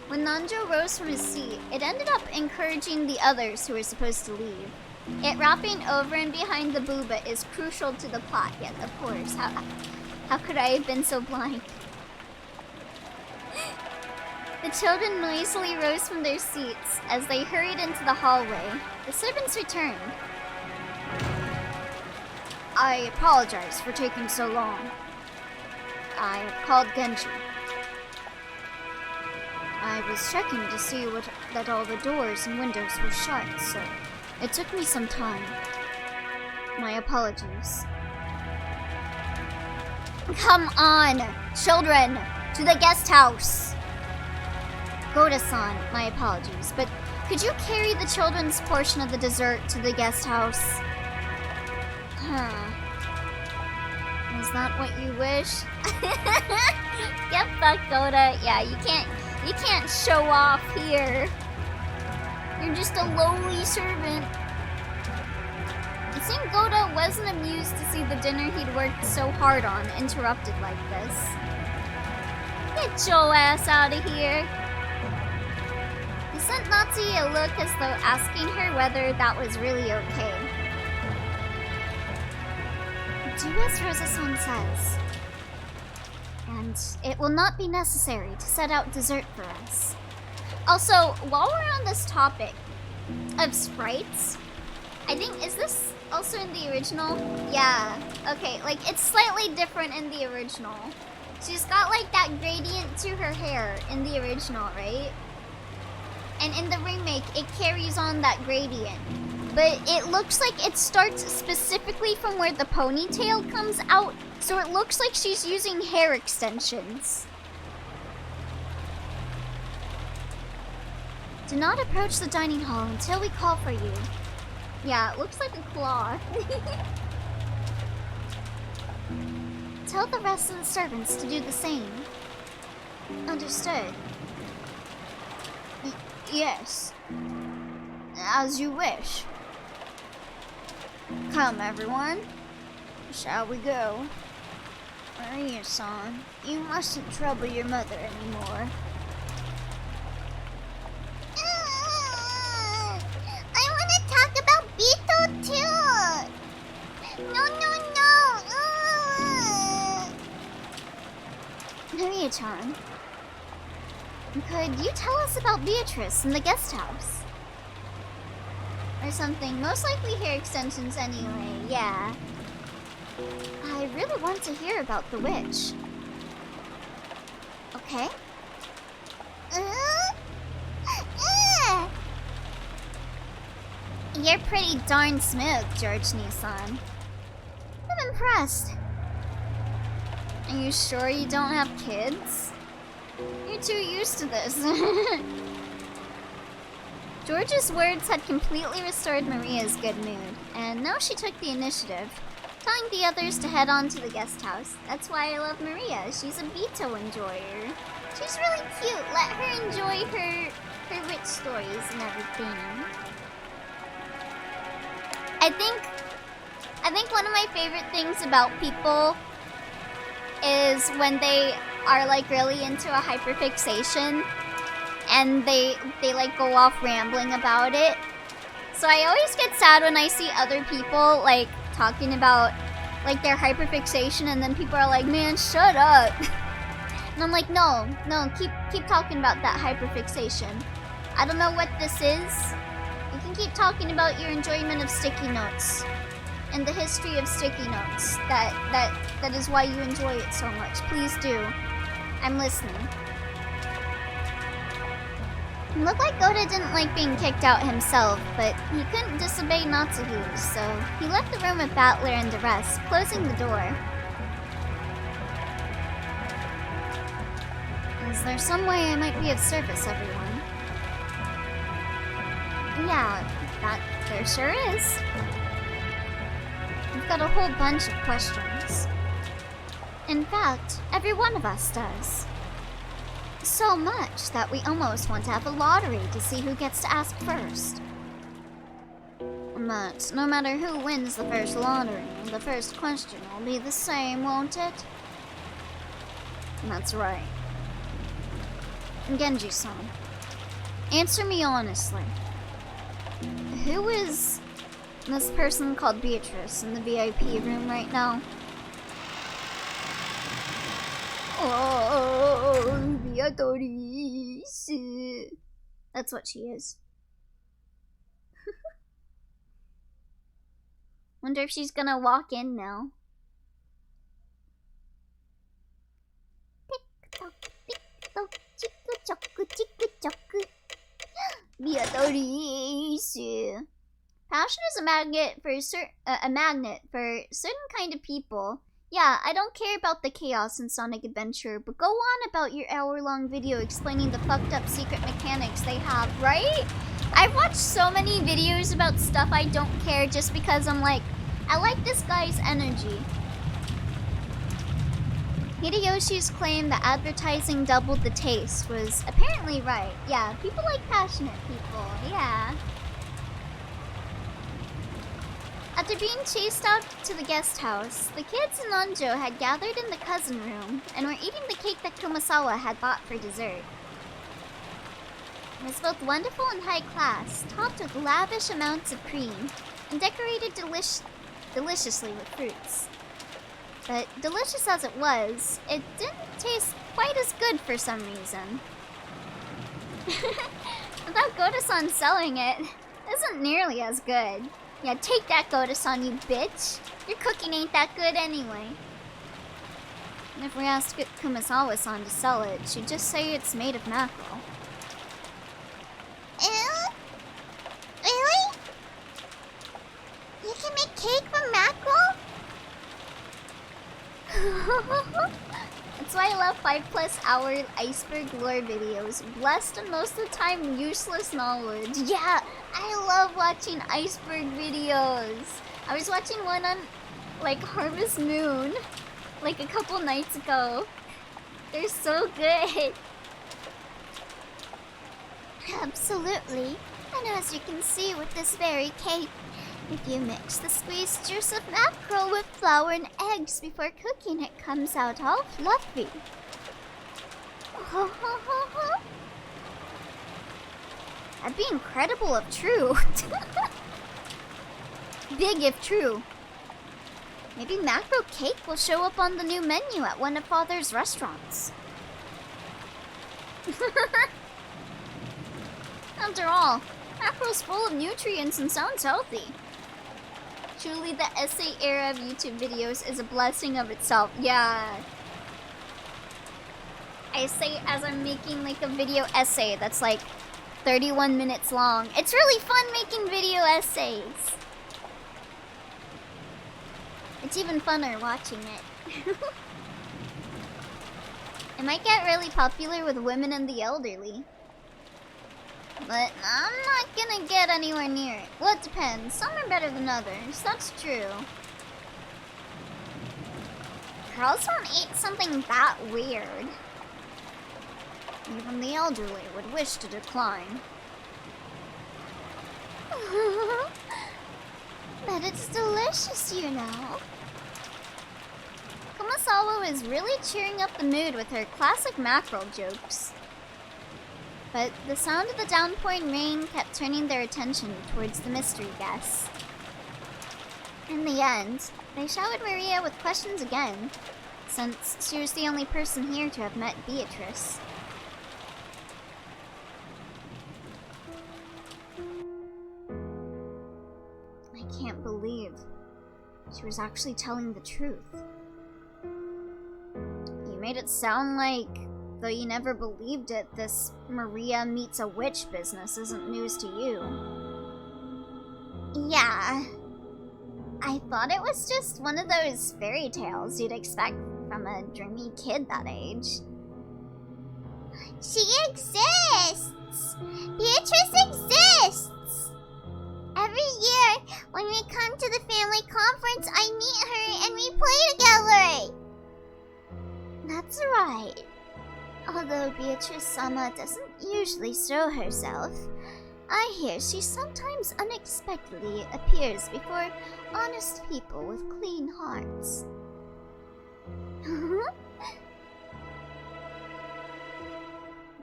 When Nanjo rose from his seat, it ended up encouraging the others who were supposed to leave. It wrapping over and behind the booba is crucial to the plot. Yes, of course. How could I have been so blind? The children noisily rose from their seats as they hurried into the hallway. The servants returned. I apologize for taking so long. I have called Genji. I was checking to see that all the doors and windows were shut, so it took me some time. My apologies. Come on, children, to the guest house. Goda-san, my apologies, but Could you carry the children's portion of the dessert to the guest house? Huh. Is that what you wish? Get fucked, Goda. Yeah, you can't show off here. You're just a lowly servant. It seemed Goda wasn't amused to see the dinner he'd worked so hard on interrupted like this. Get your ass out of here. He sent Natsuki a look as though asking her whether that was really okay. Do as Rosa-san says. And it will not be necessary to set out dessert for us. Also, while we're on this topic of sprites, I think, is this also in the original? Yeah. Okay, like, it's slightly different in the original. She's got, like, that gradient to her hair in the original, right? And in the remake, it carries on that gradient. But it looks like it starts specifically from where the ponytail comes out, so it looks like she's using hair extensions. Do not approach the dining hall until we call for you. Yeah, it looks like a claw. Tell the rest of the servants to do the same. Understood. Yes. As you wish. Come, everyone. Shall we go? Maria-san, you mustn't trouble your mother anymore. I want to talk about Beetle too. No. Maria-chan, could you tell us about Beatrice in the guest house? Or something. Most likely hair extensions anyway, yeah. I really want to hear about the witch. Okay? You're pretty darn smooth, George Nissan. I'm impressed. Are you sure you don't have kids? You're too used to this. George's words had completely restored Maria's good mood, and now she took the initiative, telling the others to head on to the guest house. That's why I love Maria. She's a Beto enjoyer. She's really cute. Let her enjoy her rich stories and everything. I think one of my favorite things about people is when they are like really into a hyperfixation and they like go off rambling about it. So I always get sad when I see other people like talking about like their hyperfixation and then people are like, man, shut up. And I'm like, no, keep talking about that hyperfixation. I don't know what this is. You can keep talking about your enjoyment of sticky notes and the history of sticky notes. That is why you enjoy it so much. Please do. I'm listening. It looked like Goda didn't like being kicked out himself, but he couldn't disobey Natsuki, so he left the room with Battler and the rest, closing the door. Is there some way I might be of service, everyone? Yeah, that there sure is. We've got a whole bunch of questions. In fact, every one of us does. So much that we almost want to have a lottery to see who gets to ask first. But no matter who wins the first lottery, the first question will be the same, won't it? That's right. Genji-san, answer me honestly. Who is this person called Beatrice in the VIP room right now? Oh, Beatrice. That's what she is. Wonder if she's gonna walk in now. Beatrice. Passion is a magnet for certain kind of people. Yeah, I don't care about the chaos in Sonic Adventure, but go on about your hour-long video explaining the fucked up secret mechanics they have, right? I've watched so many videos about stuff I don't care just because I'm like, I like this guy's energy. Hideyoshi's claim that advertising doubled the taste was apparently right. Yeah, people like passionate people, yeah. After being chased out to the guest house, the kids in Onjo had gathered in the cousin room and were eating the cake that Kumasawa had bought for dessert. It was both wonderful and high class, topped with lavish amounts of cream, and decorated deliciously with fruits. But delicious as it was, it didn't taste quite as good for some reason. Without Goda-san selling it, it isn't nearly as good. Yeah, take that, Goda-san, you bitch. Your cooking ain't that good anyway. And if we asked Kumasawa-san to sell it, she'd just say it's made of mackerel. Ew? Really? You can make cake from mackerel? That's why I love 5+ hour iceberg lore videos. Blessed and most of the time useless knowledge. Yeah, I love watching iceberg videos. I was watching one on like Harvest Moon like a couple nights ago. They're so good. Absolutely. And as you can see with this very cake, if you mix the squeezed juice of mackerel with flour and eggs before cooking, it comes out all fluffy. That'd be incredible if true. Big if true. Maybe mackerel cake will show up on the new menu at one of Father's restaurants. After all, mackerel's full of nutrients and sounds healthy. Truly, the essay era of YouTube videos is a blessing of itself. Yeah. I say as I'm making like a video essay that's like 31 minutes long. It's really fun making video essays. It's even funner watching it. It might get really popular with women and the elderly. But I'm not gonna get anywhere near it. Well, it depends. Some are better than others. That's true. Girls don't eat something that weird. Even the elderly would wish to decline. But it's delicious, you know. Kumasawa was really cheering up the mood with her classic mackerel jokes. But the sound of the downpouring rain kept turning their attention towards the mystery guest. In the end, they showered Maria with questions again, since she was the only person here to have met Beatrice. I can't believe she was actually telling the truth. You made it sound like, though you never believed it, this Maria meets a witch business isn't news to you. Yeah. I thought it was just one of those fairy tales you'd expect from a dreamy kid that age. She exists! Beatrice exists! Every year, when we come to the family conference, I meet her and we play together! That's right. Although Beatrice-sama doesn't usually show herself, I hear she sometimes unexpectedly appears before honest people with clean hearts.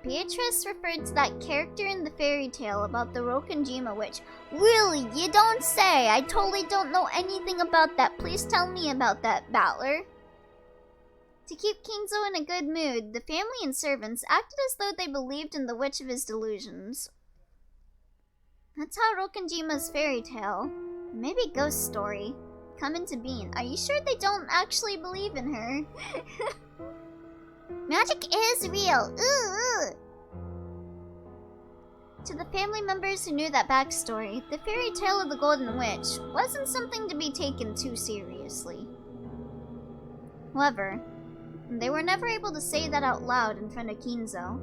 Beatrice referred to that character in the fairy tale about the Rokanjima witch. Really? You don't say! I totally don't know anything about that. Please tell me about that, Battler. To keep Kinzo in a good mood, the family and servants acted as though they believed in the witch of his delusions. That's how Rokanjima's fairy tale, maybe ghost story, come into being. Are you sure they don't actually believe in her? Magic is real. Ooh. To the family members who knew that backstory, the fairy tale of the Golden Witch wasn't something to be taken too seriously. However, they were never able to say that out loud in front of Kinzo.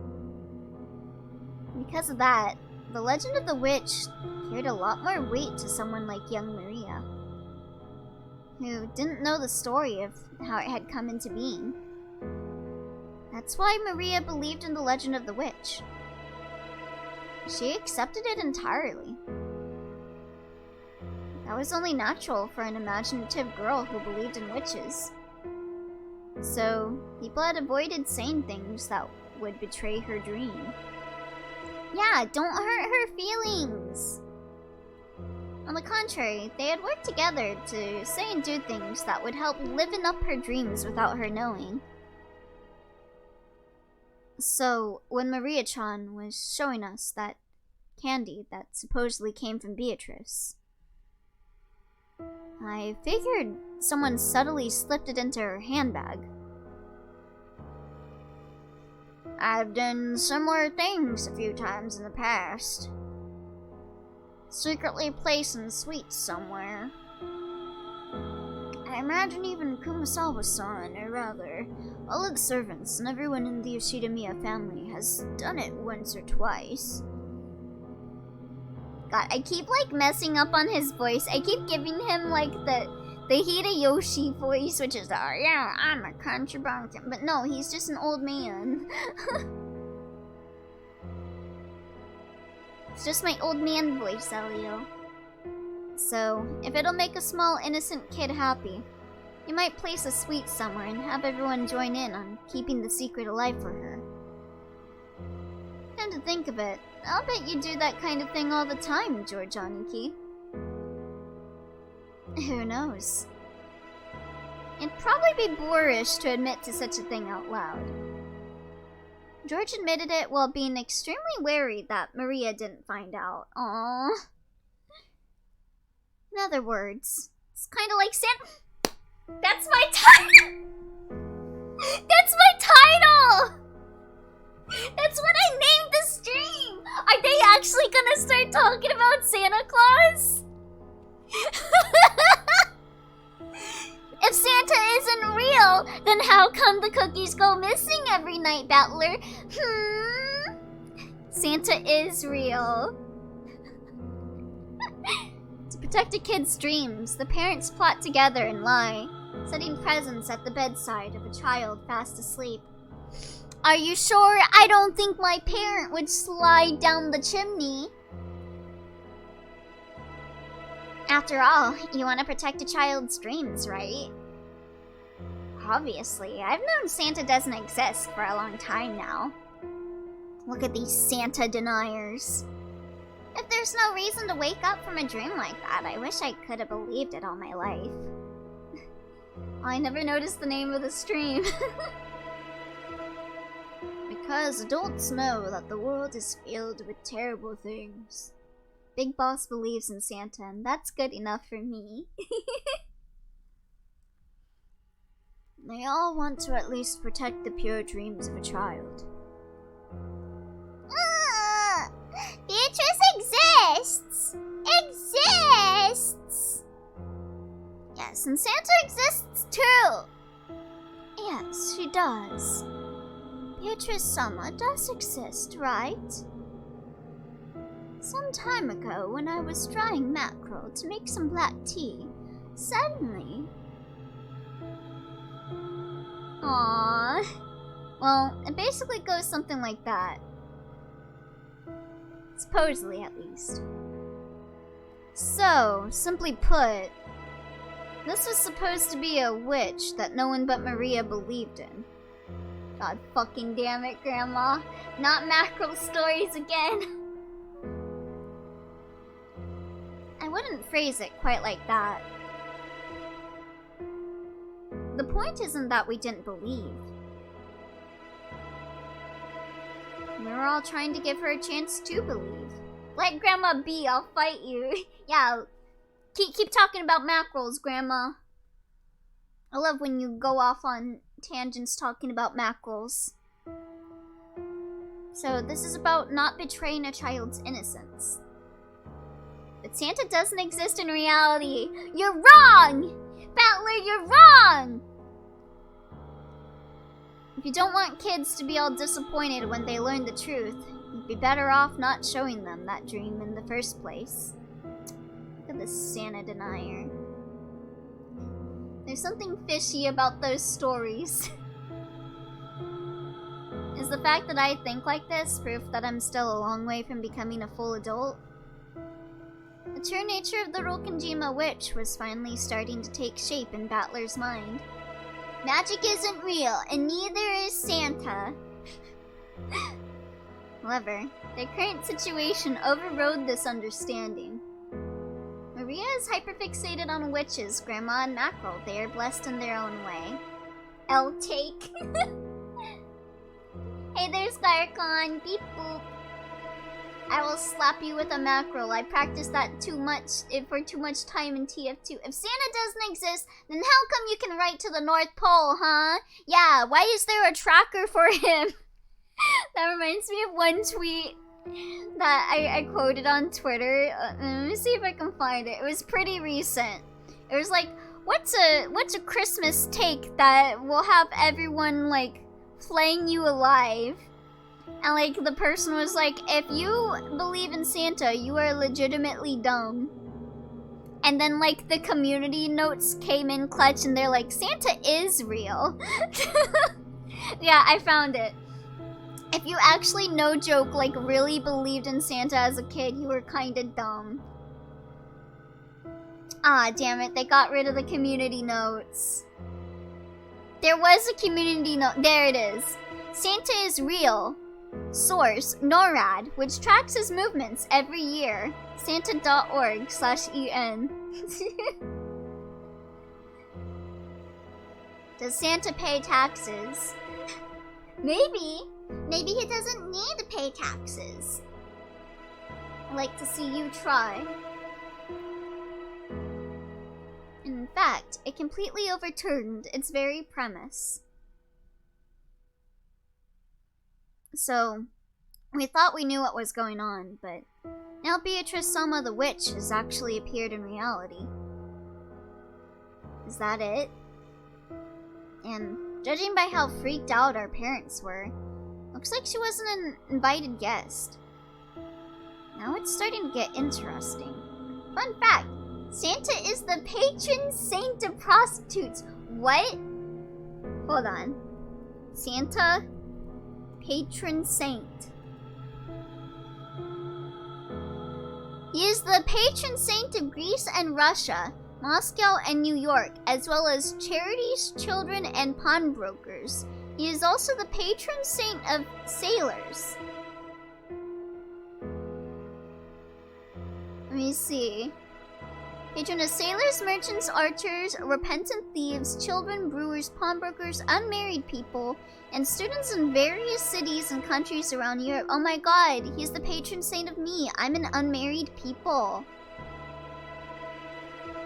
Because of that, the legend of the witch carried a lot more weight to someone like young Maria, who didn't know the story of how it had come into being. That's why Maria believed in the legend of the witch. She accepted it entirely. That was only natural for an imaginative girl who believed in witches. So, people had avoided saying things that would betray her dream. Yeah, don't hurt her feelings! On the contrary, they had worked together to say and do things that would help liven up her dreams without her knowing. So, when Maria-chan was showing us that candy that supposedly came from Beatrice, I figured someone subtly slipped it into her handbag. I've done similar things a few times in the past. Secretly placing sweets somewhere. I imagine even Kumasawa-san, or rather, all of the servants and everyone in the Yoshida-miya family has done it once or twice. God, I keep messing up on his voice. I keep giving him the Hideyoshi voice, which is yeah, I'm a country bumpkin. But no, he's just an old man. It's just my old man voice, Elio. So, if it'll make a small innocent kid happy, you might place a sweet somewhere and have everyone join in on keeping the secret alive for her. Come to think of it, I'll bet you do that kind of thing all the time, George Aniki. Who knows? It'd probably be boorish to admit to such a thing out loud. George admitted it while being extremely wary that Maria didn't find out. Aww. In other words, it's kind of like That's my title! That's my title! That's what I named the stream! Are they actually gonna start talking about Santa Claus? If Santa isn't real, then how come the cookies go missing every night, Battler? Santa is real. To protect a kid's dreams, the parents plot together and lie, setting presents at the bedside of a child fast asleep. Are you sure? I don't think my parent would slide down the chimney. After all, you want to protect a child's dreams, right? Obviously, I've known Santa doesn't exist for a long time now. Look at these Santa deniers. If there's no reason to wake up from a dream like that, I wish I could have believed it all my life. I never noticed the name of the stream. Because adults know that the world is filled with terrible things. Big Boss believes in Santa, and that's good enough for me. They all want to at least protect the pure dreams of a child. Beatrice exists! Exists! Yes, and Santa exists too! Yes, she does. Beatrice-sama does exist, right? Some time ago, when I was drying mackerel to make some black tea, suddenly... Aww. Well, it basically goes something like that. Supposedly, at least. So, simply put, this was supposed to be a witch that no one but Maria believed in. God fucking damn it, Grandma. Not mackerel stories again. I wouldn't phrase it quite like that. The point isn't that we didn't believe. We were all trying to give her a chance to believe. Let Grandma be, I'll fight you. Yeah, keep talking about mackerels, Grandma. I love when you go off on tangents talking about mackerels. So this is about not betraying a child's innocence. But Santa doesn't exist in reality. You're wrong! Battler, you're wrong! If you don't want kids to be all disappointed when they learn the truth, You'd be better off not showing them that dream in the first place. Look at this Santa denier. There's something fishy about those stories. Is the fact that I think like this proof that I'm still a long way from becoming a full adult? The true nature of the Rokenjima witch was finally starting to take shape in Battler's mind. Magic isn't real, and neither is Santa. However, their current situation overrode this understanding. Maria is hyperfixated on witches, Grandma, and Mackerel. They are blessed in their own way. L take. Hey there, Skyrecon. Beep boop. I will slap you with a mackerel. I practiced that for too much time in TF2. If Santa doesn't exist, then how come you can write to the North Pole, huh? Yeah, why is there a tracker for him? That reminds me of one tweet that I quoted on Twitter. Let me see if I can find it. It was pretty recent. It was like, what's a Christmas take that will have everyone like playing you alive? And like the person was like, if you believe in Santa, you are legitimately dumb. And then like the community notes came in clutch and they're like, Santa is real. Yeah, I found it. If you actually, no joke, like really believed in Santa as a kid, you were kinda dumb. Ah, damn it, they got rid of the community notes. There was a community note. There it is. Santa is real. Source, NORAD, which tracks his movements every year. Santa.org/en. Does Santa pay taxes? Maybe. Maybe he doesn't need to pay taxes. I'd like to see you try. In fact, it completely overturned its very premise. So, we thought we knew what was going on, but now Beatrice Selma the Witch has actually appeared in reality. Is that it? And judging by how freaked out our parents were, looks like she wasn't an invited guest. Now it's starting to get interesting. Fun fact, Santa is the patron saint of prostitutes. What? Hold on. Santa, patron saint. He is the patron saint of Greece and Russia, Moscow and New York, as well as charities, children, and pawnbrokers. He is also the patron saint of sailors. Let me see. Patron of sailors, merchants, archers, repentant thieves, children, brewers, pawnbrokers, unmarried people, and students in various cities and countries around Europe. Oh my god, he's the patron saint of me. I'm an unmarried people.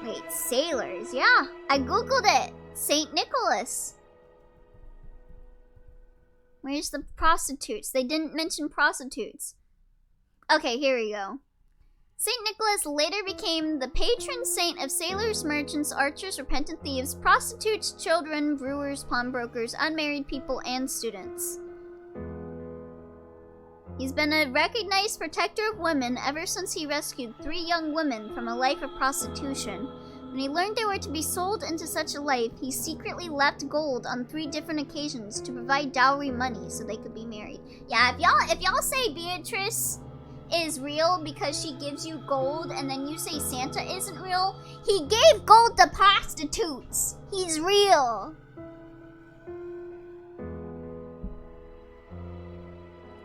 Wait, sailors? Yeah, I googled it. Saint Nicholas. Where's the prostitutes? They didn't mention prostitutes. Okay, here we go. Saint Nicholas later became the patron saint of sailors, merchants, archers, repentant thieves, prostitutes, children, brewers, pawnbrokers, unmarried people, and students. He's been a recognized protector of women ever since he rescued 3 young women from a life of prostitution. When he learned they were to be sold into such a life, he secretly left gold on 3 different occasions to provide dowry money so they could be married. Yeah, if y'all say Beatrice is real because she gives you gold and then you say Santa isn't real, he gave gold to prostitutes. He's real.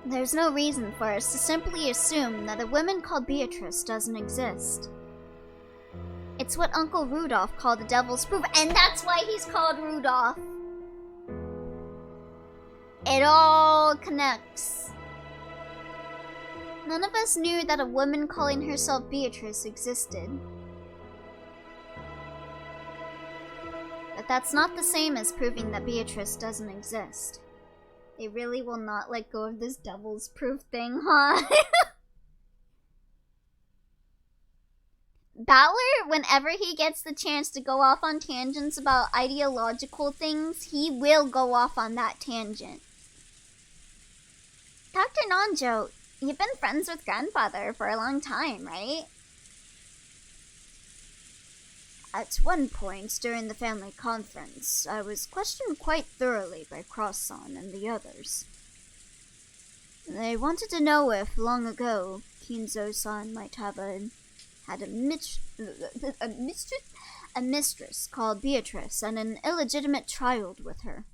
There's no reason for us to simply assume that a woman called Beatrice doesn't exist. It's what Uncle Rudolph called the devil's proof, and that's why he's called Rudolph. It all connects. None of us knew that a woman calling herself Beatrice existed. But that's not the same as proving that Beatrice doesn't exist. They really will not let go of this devil's proof thing, huh? Battler, whenever he gets the chance to go off on tangents about ideological things, he will go off on that tangent. Dr. Nanjo, You've been friends with grandfather for a long time, right? At one point during the family conference, I was questioned quite thoroughly by Cross-san and the others. They wanted to know if, long ago, Kinzo-san might have had a mistress called Beatrice and an illegitimate child with her.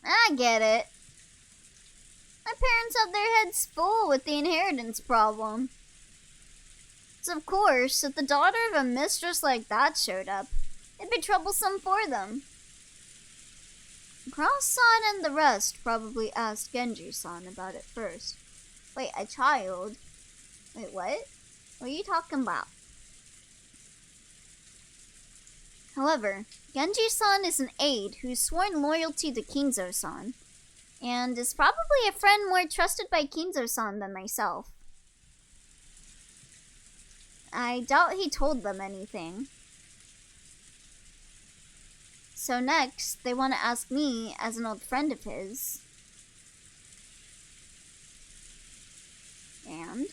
I get it. My parents have their heads full with the inheritance problem. So of course, if the daughter of a mistress like that showed up, it'd be troublesome for them. Cross-san and the rest probably asked Genji-san about it first. Wait, a child? Wait, what? What are you talking about? However, Genji-san is an aide who's sworn loyalty to Kinzo-san, and is probably a friend more trusted by Kinzo-san than myself. I doubt he told them anything. So next, they want to ask me, as an old friend of his. And?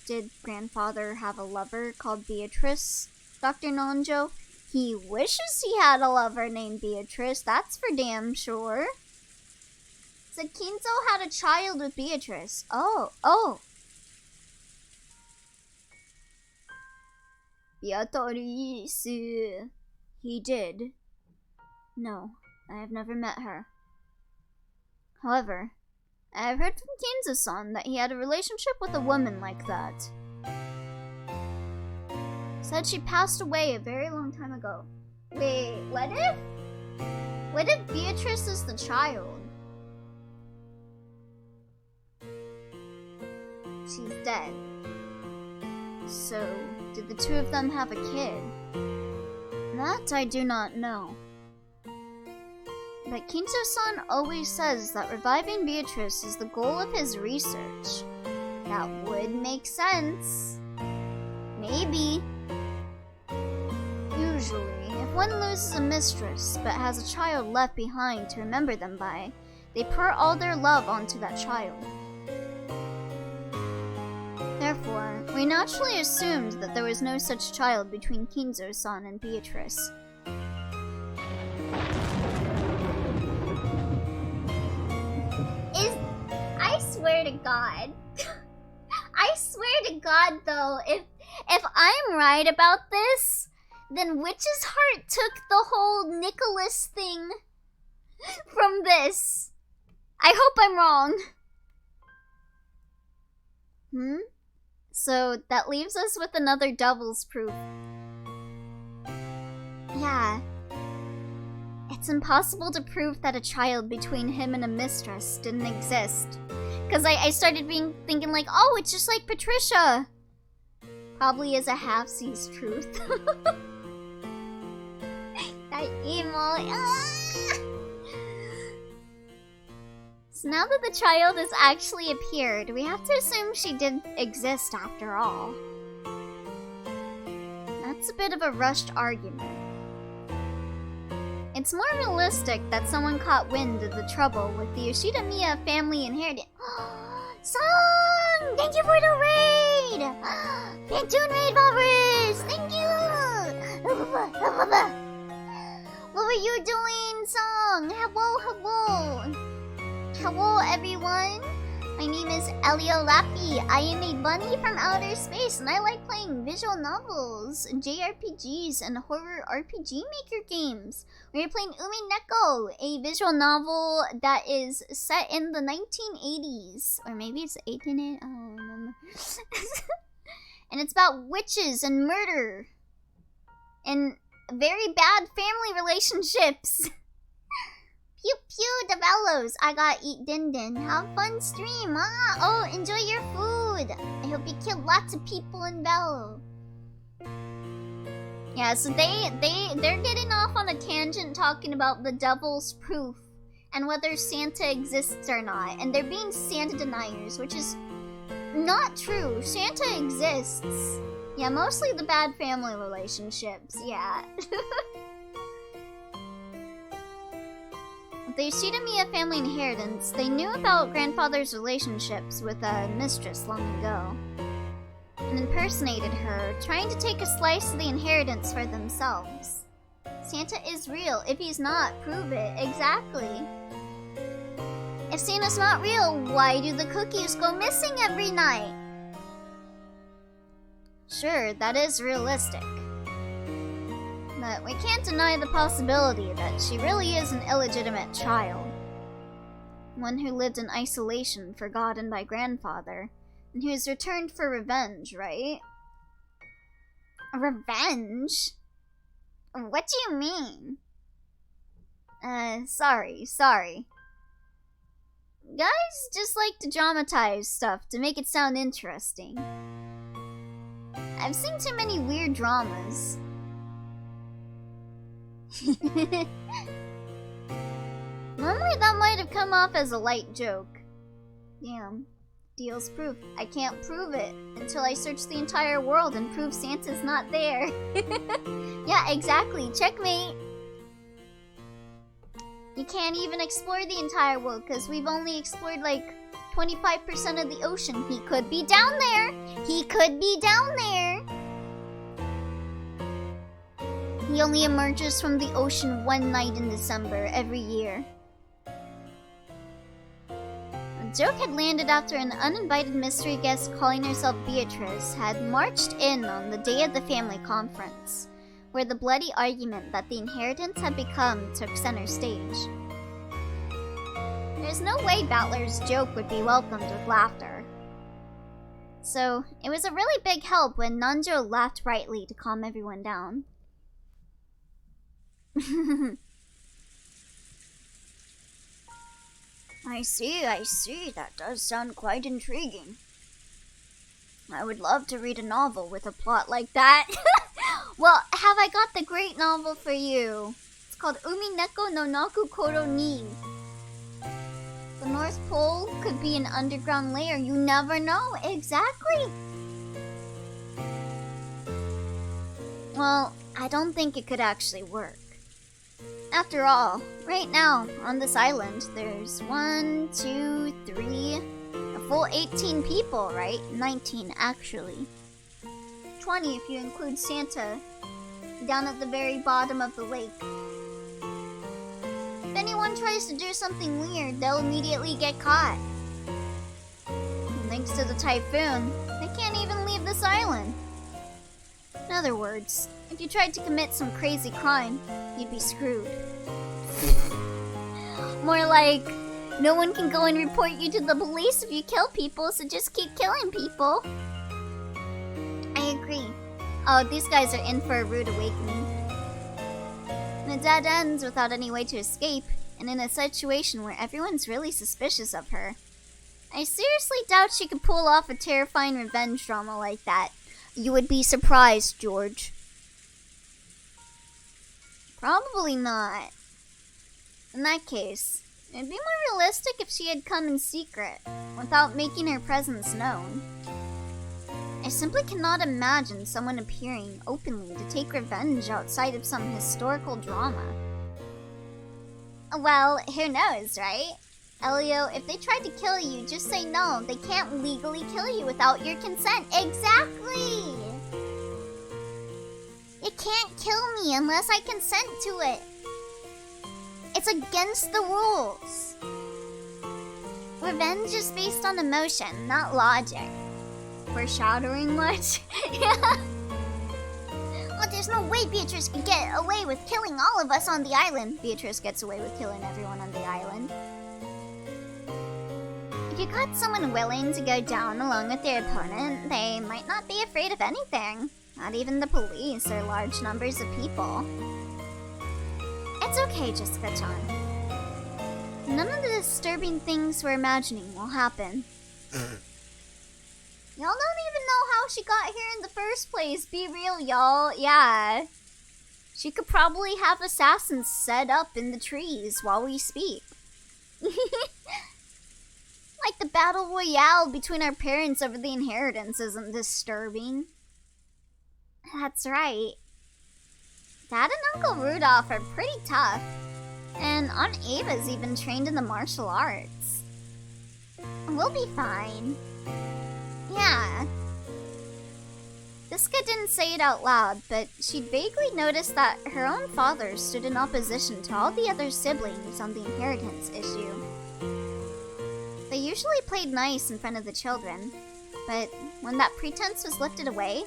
Did grandfather have a lover called Beatrice, Dr. Nonjo? He wishes he had a lover named Beatrice, that's for damn sure. So Kinzo had a child with Beatrice. Oh. Beatrice. He did. No, I have never met her. However, I have heard from Kinzo-san that he had a relationship with a woman like that. Said she passed away a very long time ago. Wait, what if Beatrice is the child? She's dead. So, did the two of them have a kid? That I do not know. But Kinzo-san always says that reviving Beatrice is the goal of his research. That would make sense. Maybe. Usually, if one loses a mistress but has a child left behind to remember them by, they pour all their love onto that child. Therefore, we naturally assumed that there was no such child between Kinzo-san and Beatrice. I swear to God. I swear to God, though, if I'm right about this, then Witch's Heart took the whole Nicholas thing from this. I hope I'm wrong. So that leaves us with another devil's proof. Yeah. It's impossible to prove that a child between him and a mistress didn't exist. Because I started thinking like, oh, it's just like Patricia. Probably is a half-seas truth. That emo. So now that the child has actually appeared, we have to assume she did exist after all. That's a bit of a rushed argument. It's more realistic that someone caught wind of the trouble with the Yoshida Miya family inheritance. Song! Thank you for the raid! Phantoon raid followers! Thank you! What were you doing, Song? Hello. Hello, everyone. My name is Elio Lappi. I am a bunny from outer space, and I like playing visual novels, JRPGs, and horror RPG Maker games. We're playing Umineko, a visual novel that is set in the 1980s. Or maybe it's 1880s, I don't remember. And it's about witches and murder. And very bad family relationships. Pew pew, the bellows. I gotta eat din din. Have fun stream. Oh, enjoy your food. I hope you kill lots of people in Bello. Yeah, so they're getting off on a tangent talking about the devil's proof and whether Santa exists or not. And they're being Santa deniers, which is not true. Santa exists. Yeah, mostly the bad family relationships. Yeah. They cheated me a family inheritance. They knew about grandfather's relationships with a mistress long ago and impersonated her, trying to take a slice of the inheritance for themselves. Santa is real. If he's not, prove it. Exactly. If Santa's not real, why do the cookies go missing every night? Sure, that is realistic. But we can't deny the possibility that she really is an illegitimate child. One who lived in isolation, forgotten by grandfather, and who has returned for revenge, right? Revenge? What do you mean? Sorry. Guys just like to dramatize stuff to make it sound interesting. I've seen too many weird dramas. Normally that might have come off as a light joke. Damn. Deal's proof. I can't prove it until I search the entire world and prove Santa's not there. Yeah, exactly. Checkmate. You can't even explore the entire world because we've only explored like 25% of the ocean. He could be down there. He only emerges from the ocean one night in December every year. A joke had landed after an uninvited mystery guest calling herself Beatrice had marched in on the day of the family conference, where the bloody argument that the inheritance had become took center stage. There's no way Battler's joke would be welcomed with laughter. So, it was a really big help when Nanjo laughed brightly to calm everyone down. I see. That does sound quite intriguing. I would love to read a novel with a plot like that. Well, have I got the great novel for you? It's called Umineko no Naku Koro ni. The North Pole could be an underground layer. You never know. Exactly. Well, I don't think it could actually work. After all, right now, on this island, there's 1, 2, 3, a full 18 people, right? 19, actually. 20 if you include Santa, down at the very bottom of the lake. If anyone tries to do something weird, they'll immediately get caught. And thanks to the typhoon, they can't even leave this island. In other words, if you tried to commit some crazy crime, you'd be screwed. More like, no one can go and report you to the police if you kill people, so just keep killing people. I agree. Oh, these guys are in for a rude awakening. The dead ends without any way to escape, and in a situation where everyone's really suspicious of her. I seriously doubt she could pull off a terrifying revenge drama like that. You would be surprised, George. Probably not. In that case, it'd be more realistic if she had come in secret, without making her presence known. I simply cannot imagine someone appearing openly to take revenge outside of some historical drama. Well, who knows, right? Elio, if they tried to kill you, just say no. They can't legally kill you without your consent. Exactly! You can't kill me unless I consent to it. It's against the rules. Revenge is based on emotion, not logic. Foreshadowing much? Yeah. Well, there's no way Beatrice could get away with killing all of us on the island. Beatrice gets away with killing everyone on the island. If you got someone willing to go down along with their opponent, they might not be afraid of anything. Not even the police or large numbers of people. It's okay, Jessica-chan. None of the disturbing things we're imagining will happen. Y'all don't even know how she got here in the first place. Be real, y'all. Yeah. She could probably have assassins set up in the trees while we speak. Like the battle royale between our parents over the inheritance isn't disturbing. That's right. Dad and Uncle Rudolph are pretty tough. And Aunt Ava's even trained in the martial arts. We'll be fine. Yeah. Jessica didn't say it out loud, but she'd vaguely noticed that her own father stood in opposition to all the other siblings on the inheritance issue. They usually played nice in front of the children, but when that pretense was lifted away,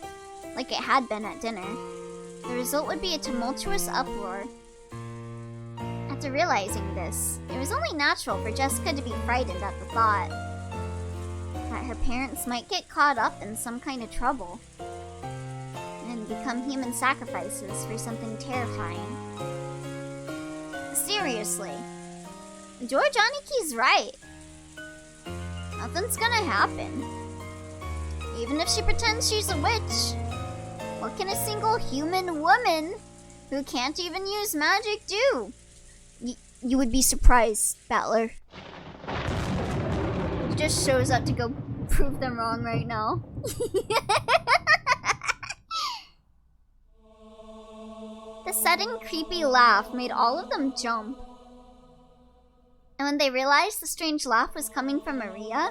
like it had been at dinner, the result would be a tumultuous uproar. After realizing this, it was only natural for Jessica to be frightened at the thought that her parents might get caught up in some kind of trouble and become human sacrifices for something terrifying. Seriously, George Aniki's right. Nothing's gonna happen. Even if she pretends she's a witch, what can a single human woman who can't even use magic do? You would be surprised, Battler. He just shows up to go prove them wrong right now. The sudden creepy laugh made all of them jump. And when they realized the strange laugh was coming from Maria,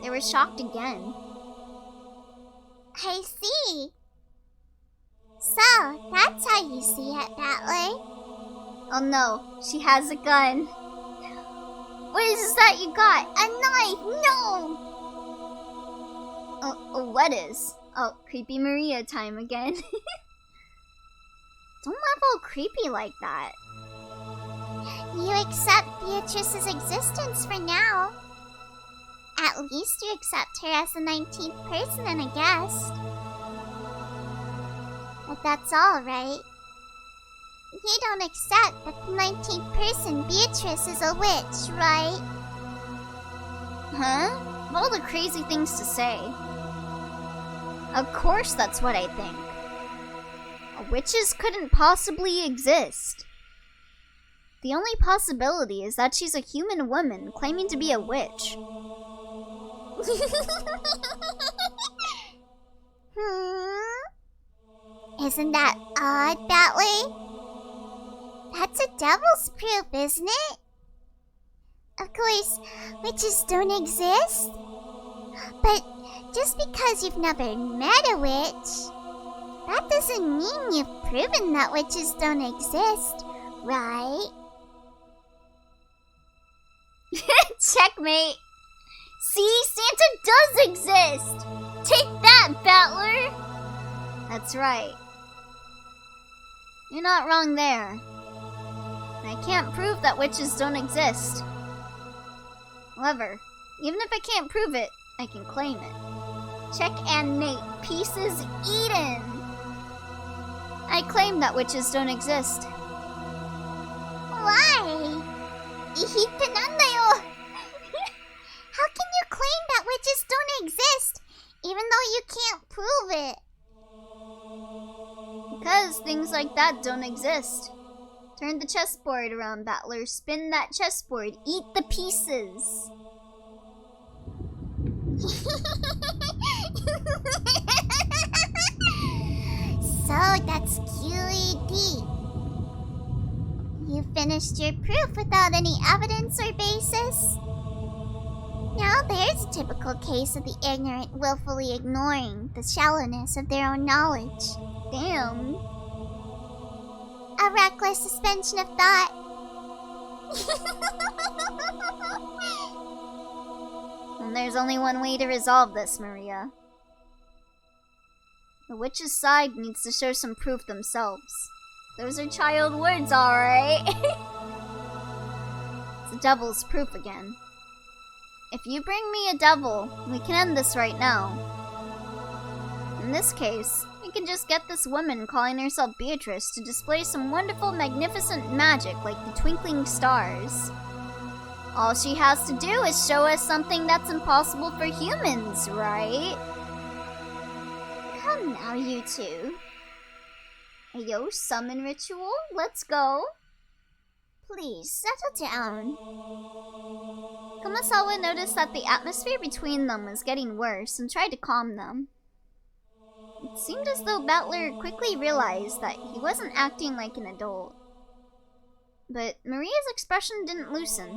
they were shocked again. I see. So, that's how you see it, Battler. Oh no, she has a gun. What is that you got? A knife! No! What is? Oh, creepy Maria time again. Don't laugh all creepy like that. You accept Beatrice's existence for now. At least you accept her as the 19th person and a guest. But that's all, right? You don't accept that the 19th person, Beatrice, is a witch, right? Huh? Of all the crazy things to say. Of course that's what I think. Witches couldn't possibly exist. The only possibility is that she's a human woman claiming to be a witch. Isn't that odd, Batley? That's a devil's proof, isn't it? Of course, witches don't exist. But just because you've never met a witch, that doesn't mean you've proven that witches don't exist, right? Checkmate! See, Santa does exist! Take that, Battler! That's right. You're not wrong there. I can't prove that witches don't exist. However, even if I can't prove it, I can claim it. Check and mate. Pieces eaten! I claim that witches don't exist. Why? How can you claim that witches don't exist, even though you can't prove it? Because things like that don't exist. Turn the chessboard around, Battler. Spin that chessboard. Eat the pieces. So that's QED. You finished your proof without any evidence or basis? Now there's a typical case of the ignorant willfully ignoring the shallowness of their own knowledge. Damn. A reckless suspension of thought. And there's only one way to resolve this, Maria. The witch's side needs to show some proof themselves. Those are child words, alright? It's the devil's proof again. If you bring me a devil, we can end this right now. In this case, we can just get this woman calling herself Beatrice to display some wonderful, magnificent magic like the twinkling stars. All she has to do is show us something that's impossible for humans, right? Come now, you two. Ayo, summon ritual? Let's go. Please, settle down. Kumasawa noticed that the atmosphere between them was getting worse and tried to calm them. It seemed as though Battler quickly realized that he wasn't acting like an adult. But Maria's expression didn't loosen.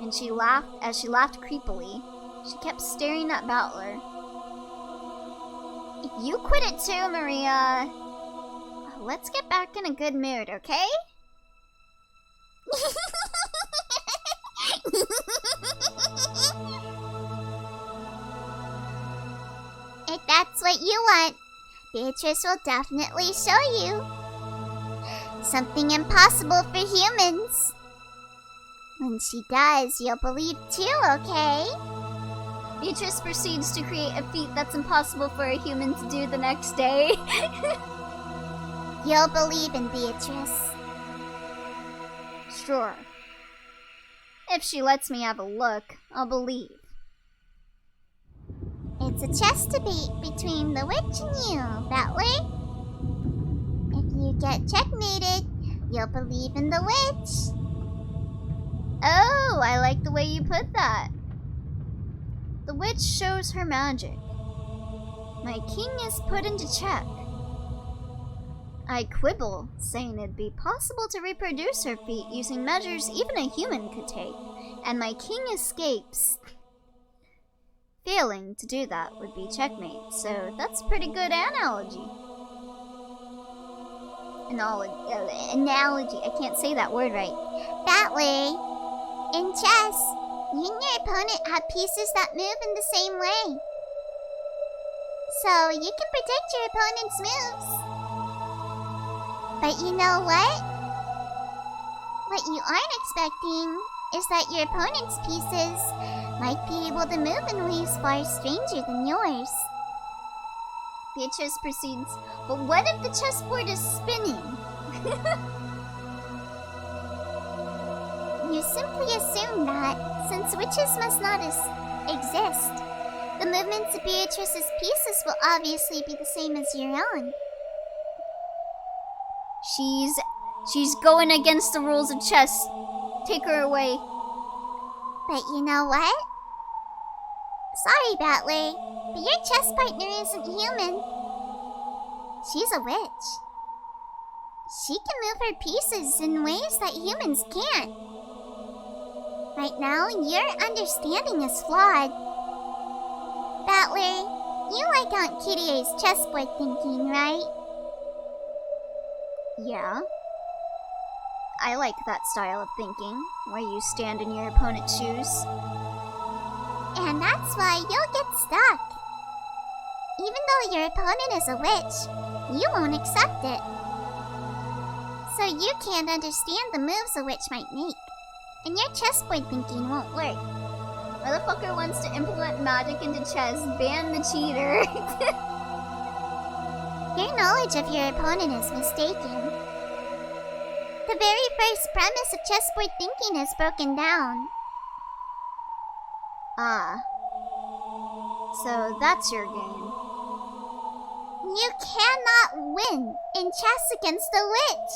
And she laughed. As she laughed creepily, she kept staring at Battler. If you quit it too, Maria, let's get back in a good mood, okay? If that's what you want, Beatrice will definitely show you. Something impossible for humans. When she does, you'll believe too, okay? Beatrice proceeds to create a feat that's impossible for a human to do the next day. You'll believe in Beatrice. Sure. If she lets me have a look, I'll believe. It's a chess debate between the witch and you, Battler. If you get checkmated, you'll believe in the witch. Oh, I like the way you put that. The witch shows her magic. My king is put into check. I quibble, saying it'd be possible to reproduce her feat using measures even a human could take, and my king escapes. Failing to do that would be checkmate, so that's a pretty good analogy. Analogy, I can't say that word right. Battler, in chess, you and your opponent have pieces that move in the same way. So you can predict your opponent's moves. But you know what? What you aren't expecting is that your opponent's pieces might be able to move in ways far stranger than yours. Beatrice proceeds, but what if the chessboard is spinning? You simply assume that, since witches must not exist, the movements of Beatrice's pieces will obviously be the same as your own. She's going against the rules of chess. Take her away. But you know what? Sorry, Battler, but your chess partner isn't human. She's a witch. She can move her pieces in ways that humans can't. Right now, your understanding is flawed. Battler, you like Aunt Kitty A's chessboard thinking, right? Yeah. I like that style of thinking, where you stand in your opponent's shoes. And that's why you'll get stuck. Even though your opponent is a witch, you won't accept it. So you can't understand the moves a witch might make. And your chessboard thinking won't work. Motherfucker wants to implement magic into chess. Ban the cheater. Your knowledge of your opponent is mistaken. The very first premise of chessboard thinking is broken down. Ah. So that's your game. You cannot win in chess against a witch.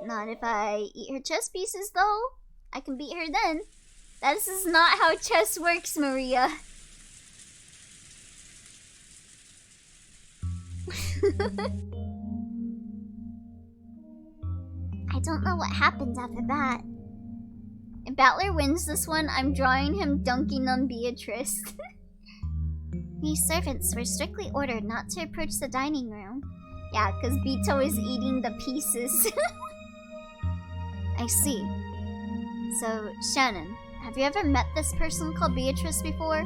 Not if I eat her chess pieces, though. I can beat her then. This is not how chess works, Maria. I don't know what happened after that. If Battler wins this one, I'm drawing him dunking on Beatrice. These servants were strictly ordered not to approach the dining room. Yeah, because Beto is eating the pieces. I see. So, Shannon, have you ever met this person called Beatrice before?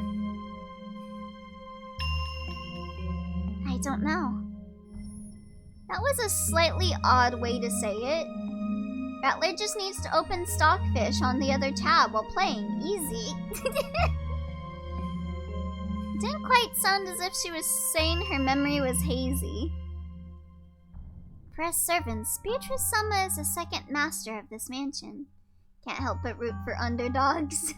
I don't know. That was a slightly odd way to say it. Battler just needs to open Stockfish on the other tab while playing. Easy. Didn't quite sound as if she was saying her memory was hazy. For us servants, Beatrice Sama is the second master of this mansion. Can't help but root for underdogs.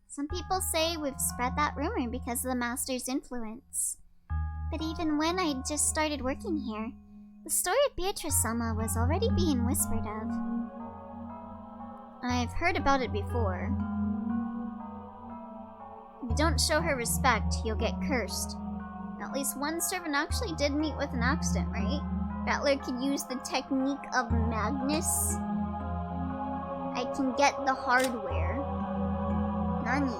Some people say we've spread that rumor because of the master's influence. But even when I just started working here, the story of Beatrice Sama was already being whispered of. I've heard about it before. If you don't show her respect, you'll get cursed. At least one servant actually did meet with an accident, right? Battler can use the technique of Magnus. I can get the hardware. Nani?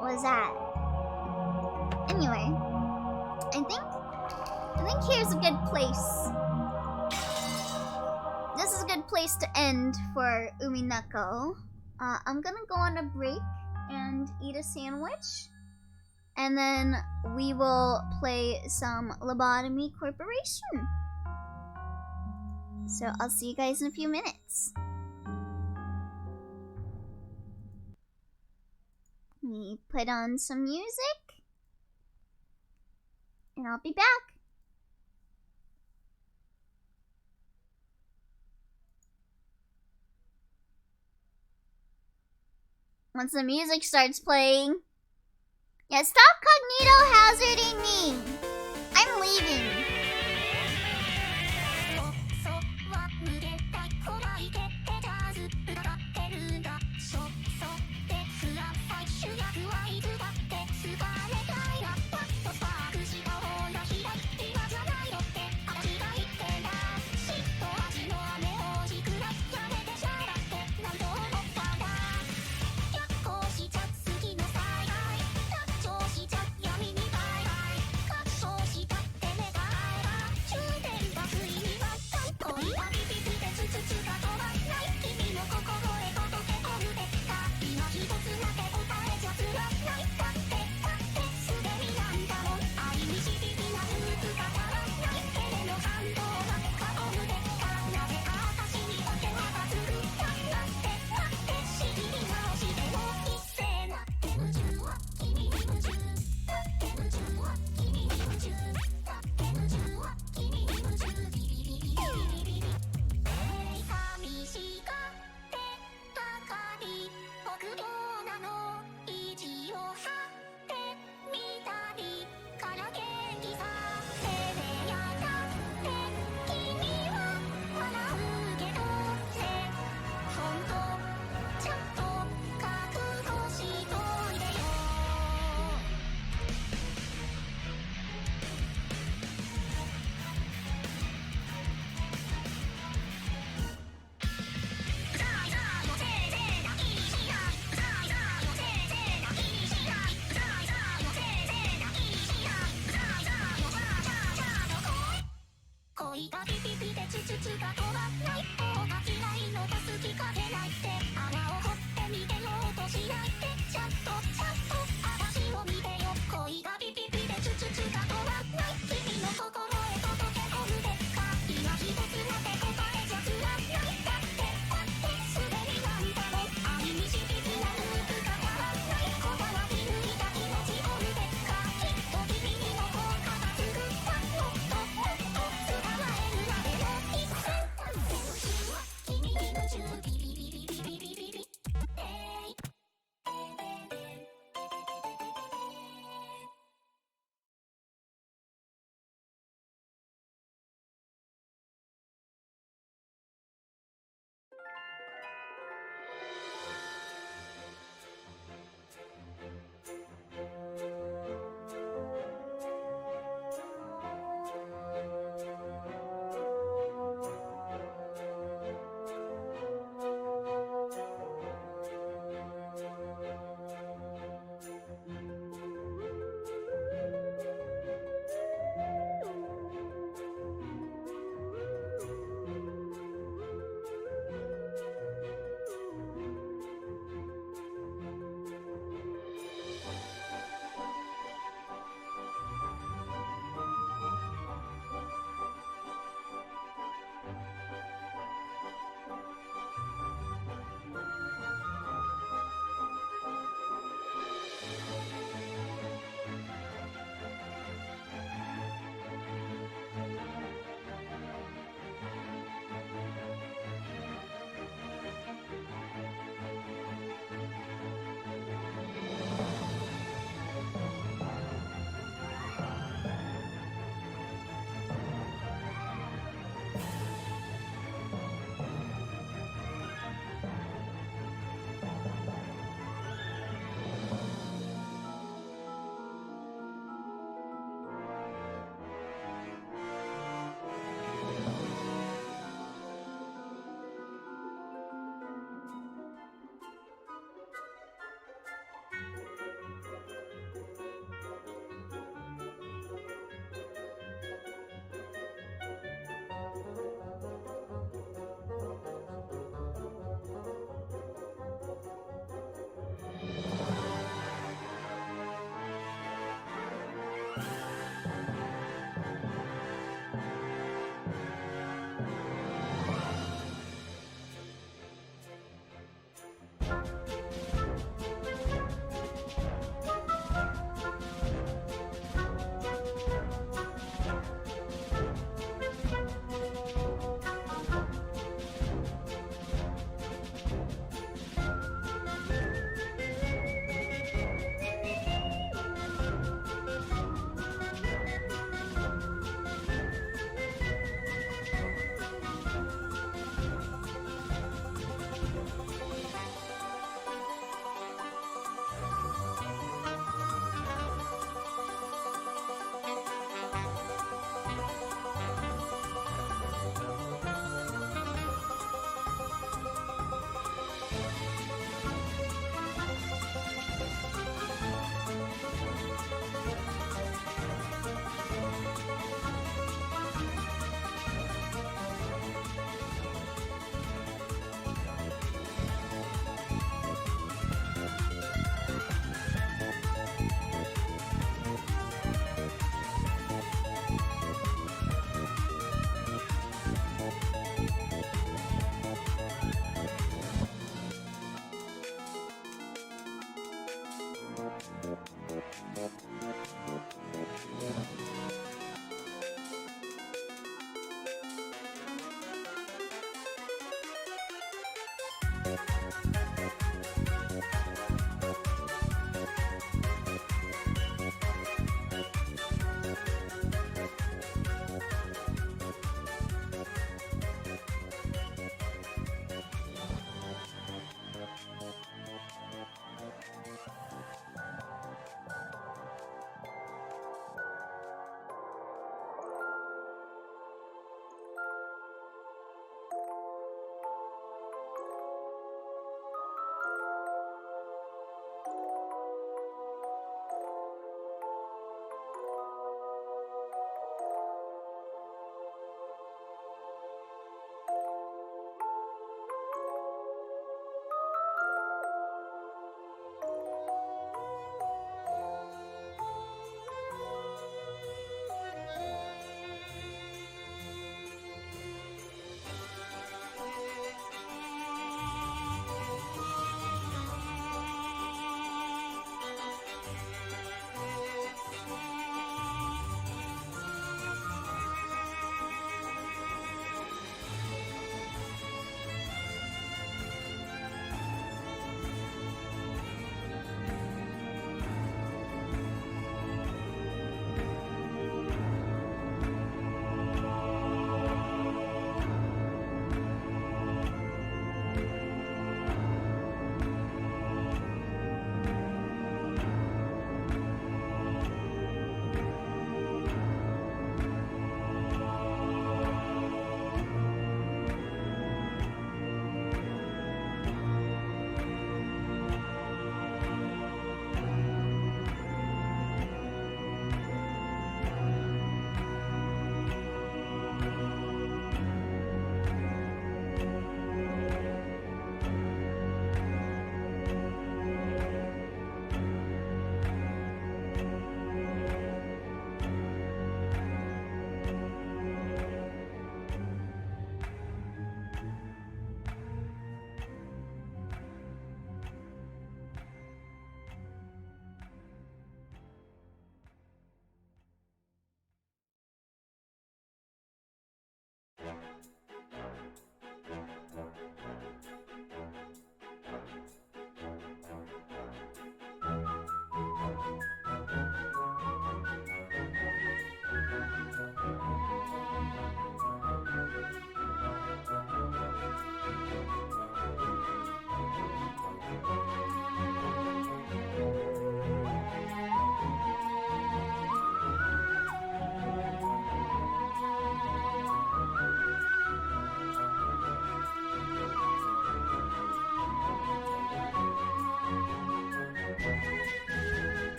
What was that? Anyway, I think here's a good place. This is a good place to end for Umineko. I'm gonna go on a break and eat a sandwich. And then we will play some Lobotomy Corporation. So I'll see you guys in a few minutes. Let me put on some music. And I'll be back. Once the music starts playing. Yeah, stop cognito hazarding me! I'm leaving.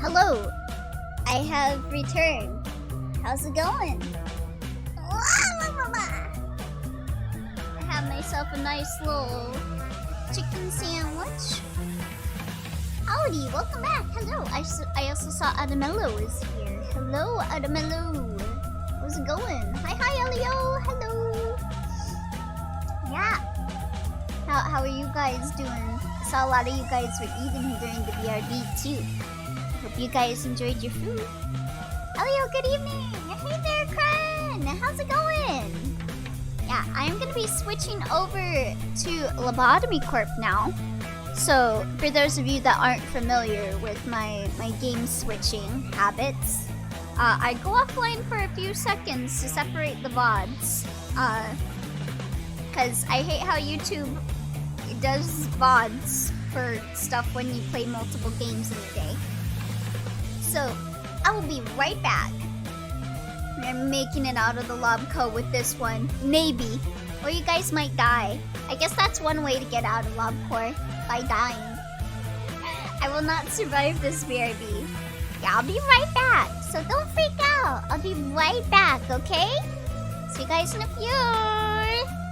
Hello. I have returned. How's it going? I have myself a nice little chicken sandwich. Howdy, welcome back. Hello. I also saw Adamello is here. Hello, Adamello. How's it going? Hi, Elio. Hello. Yeah. How are you guys doing? I saw a lot of you guys were eating during the BRB too. Hope you guys enjoyed your food. Elio, good evening. Hey there, Kren. How's it going? Yeah, I'm gonna be switching over to Lobotomy Corp now. So, for those of you that aren't familiar with my game switching habits, I go offline for a few seconds to separate the VODs. Cause I hate how YouTube does VODs for stuff when you play multiple games in a day. So, I will be right back. I'm making it out of the Lobco with this one. Maybe. Or you guys might die. I guess that's one way to get out of Lobcore. By dying. I will not survive this BRB. Yeah, I'll be right back. So don't freak out. I'll be right back, okay? See you guys in a few.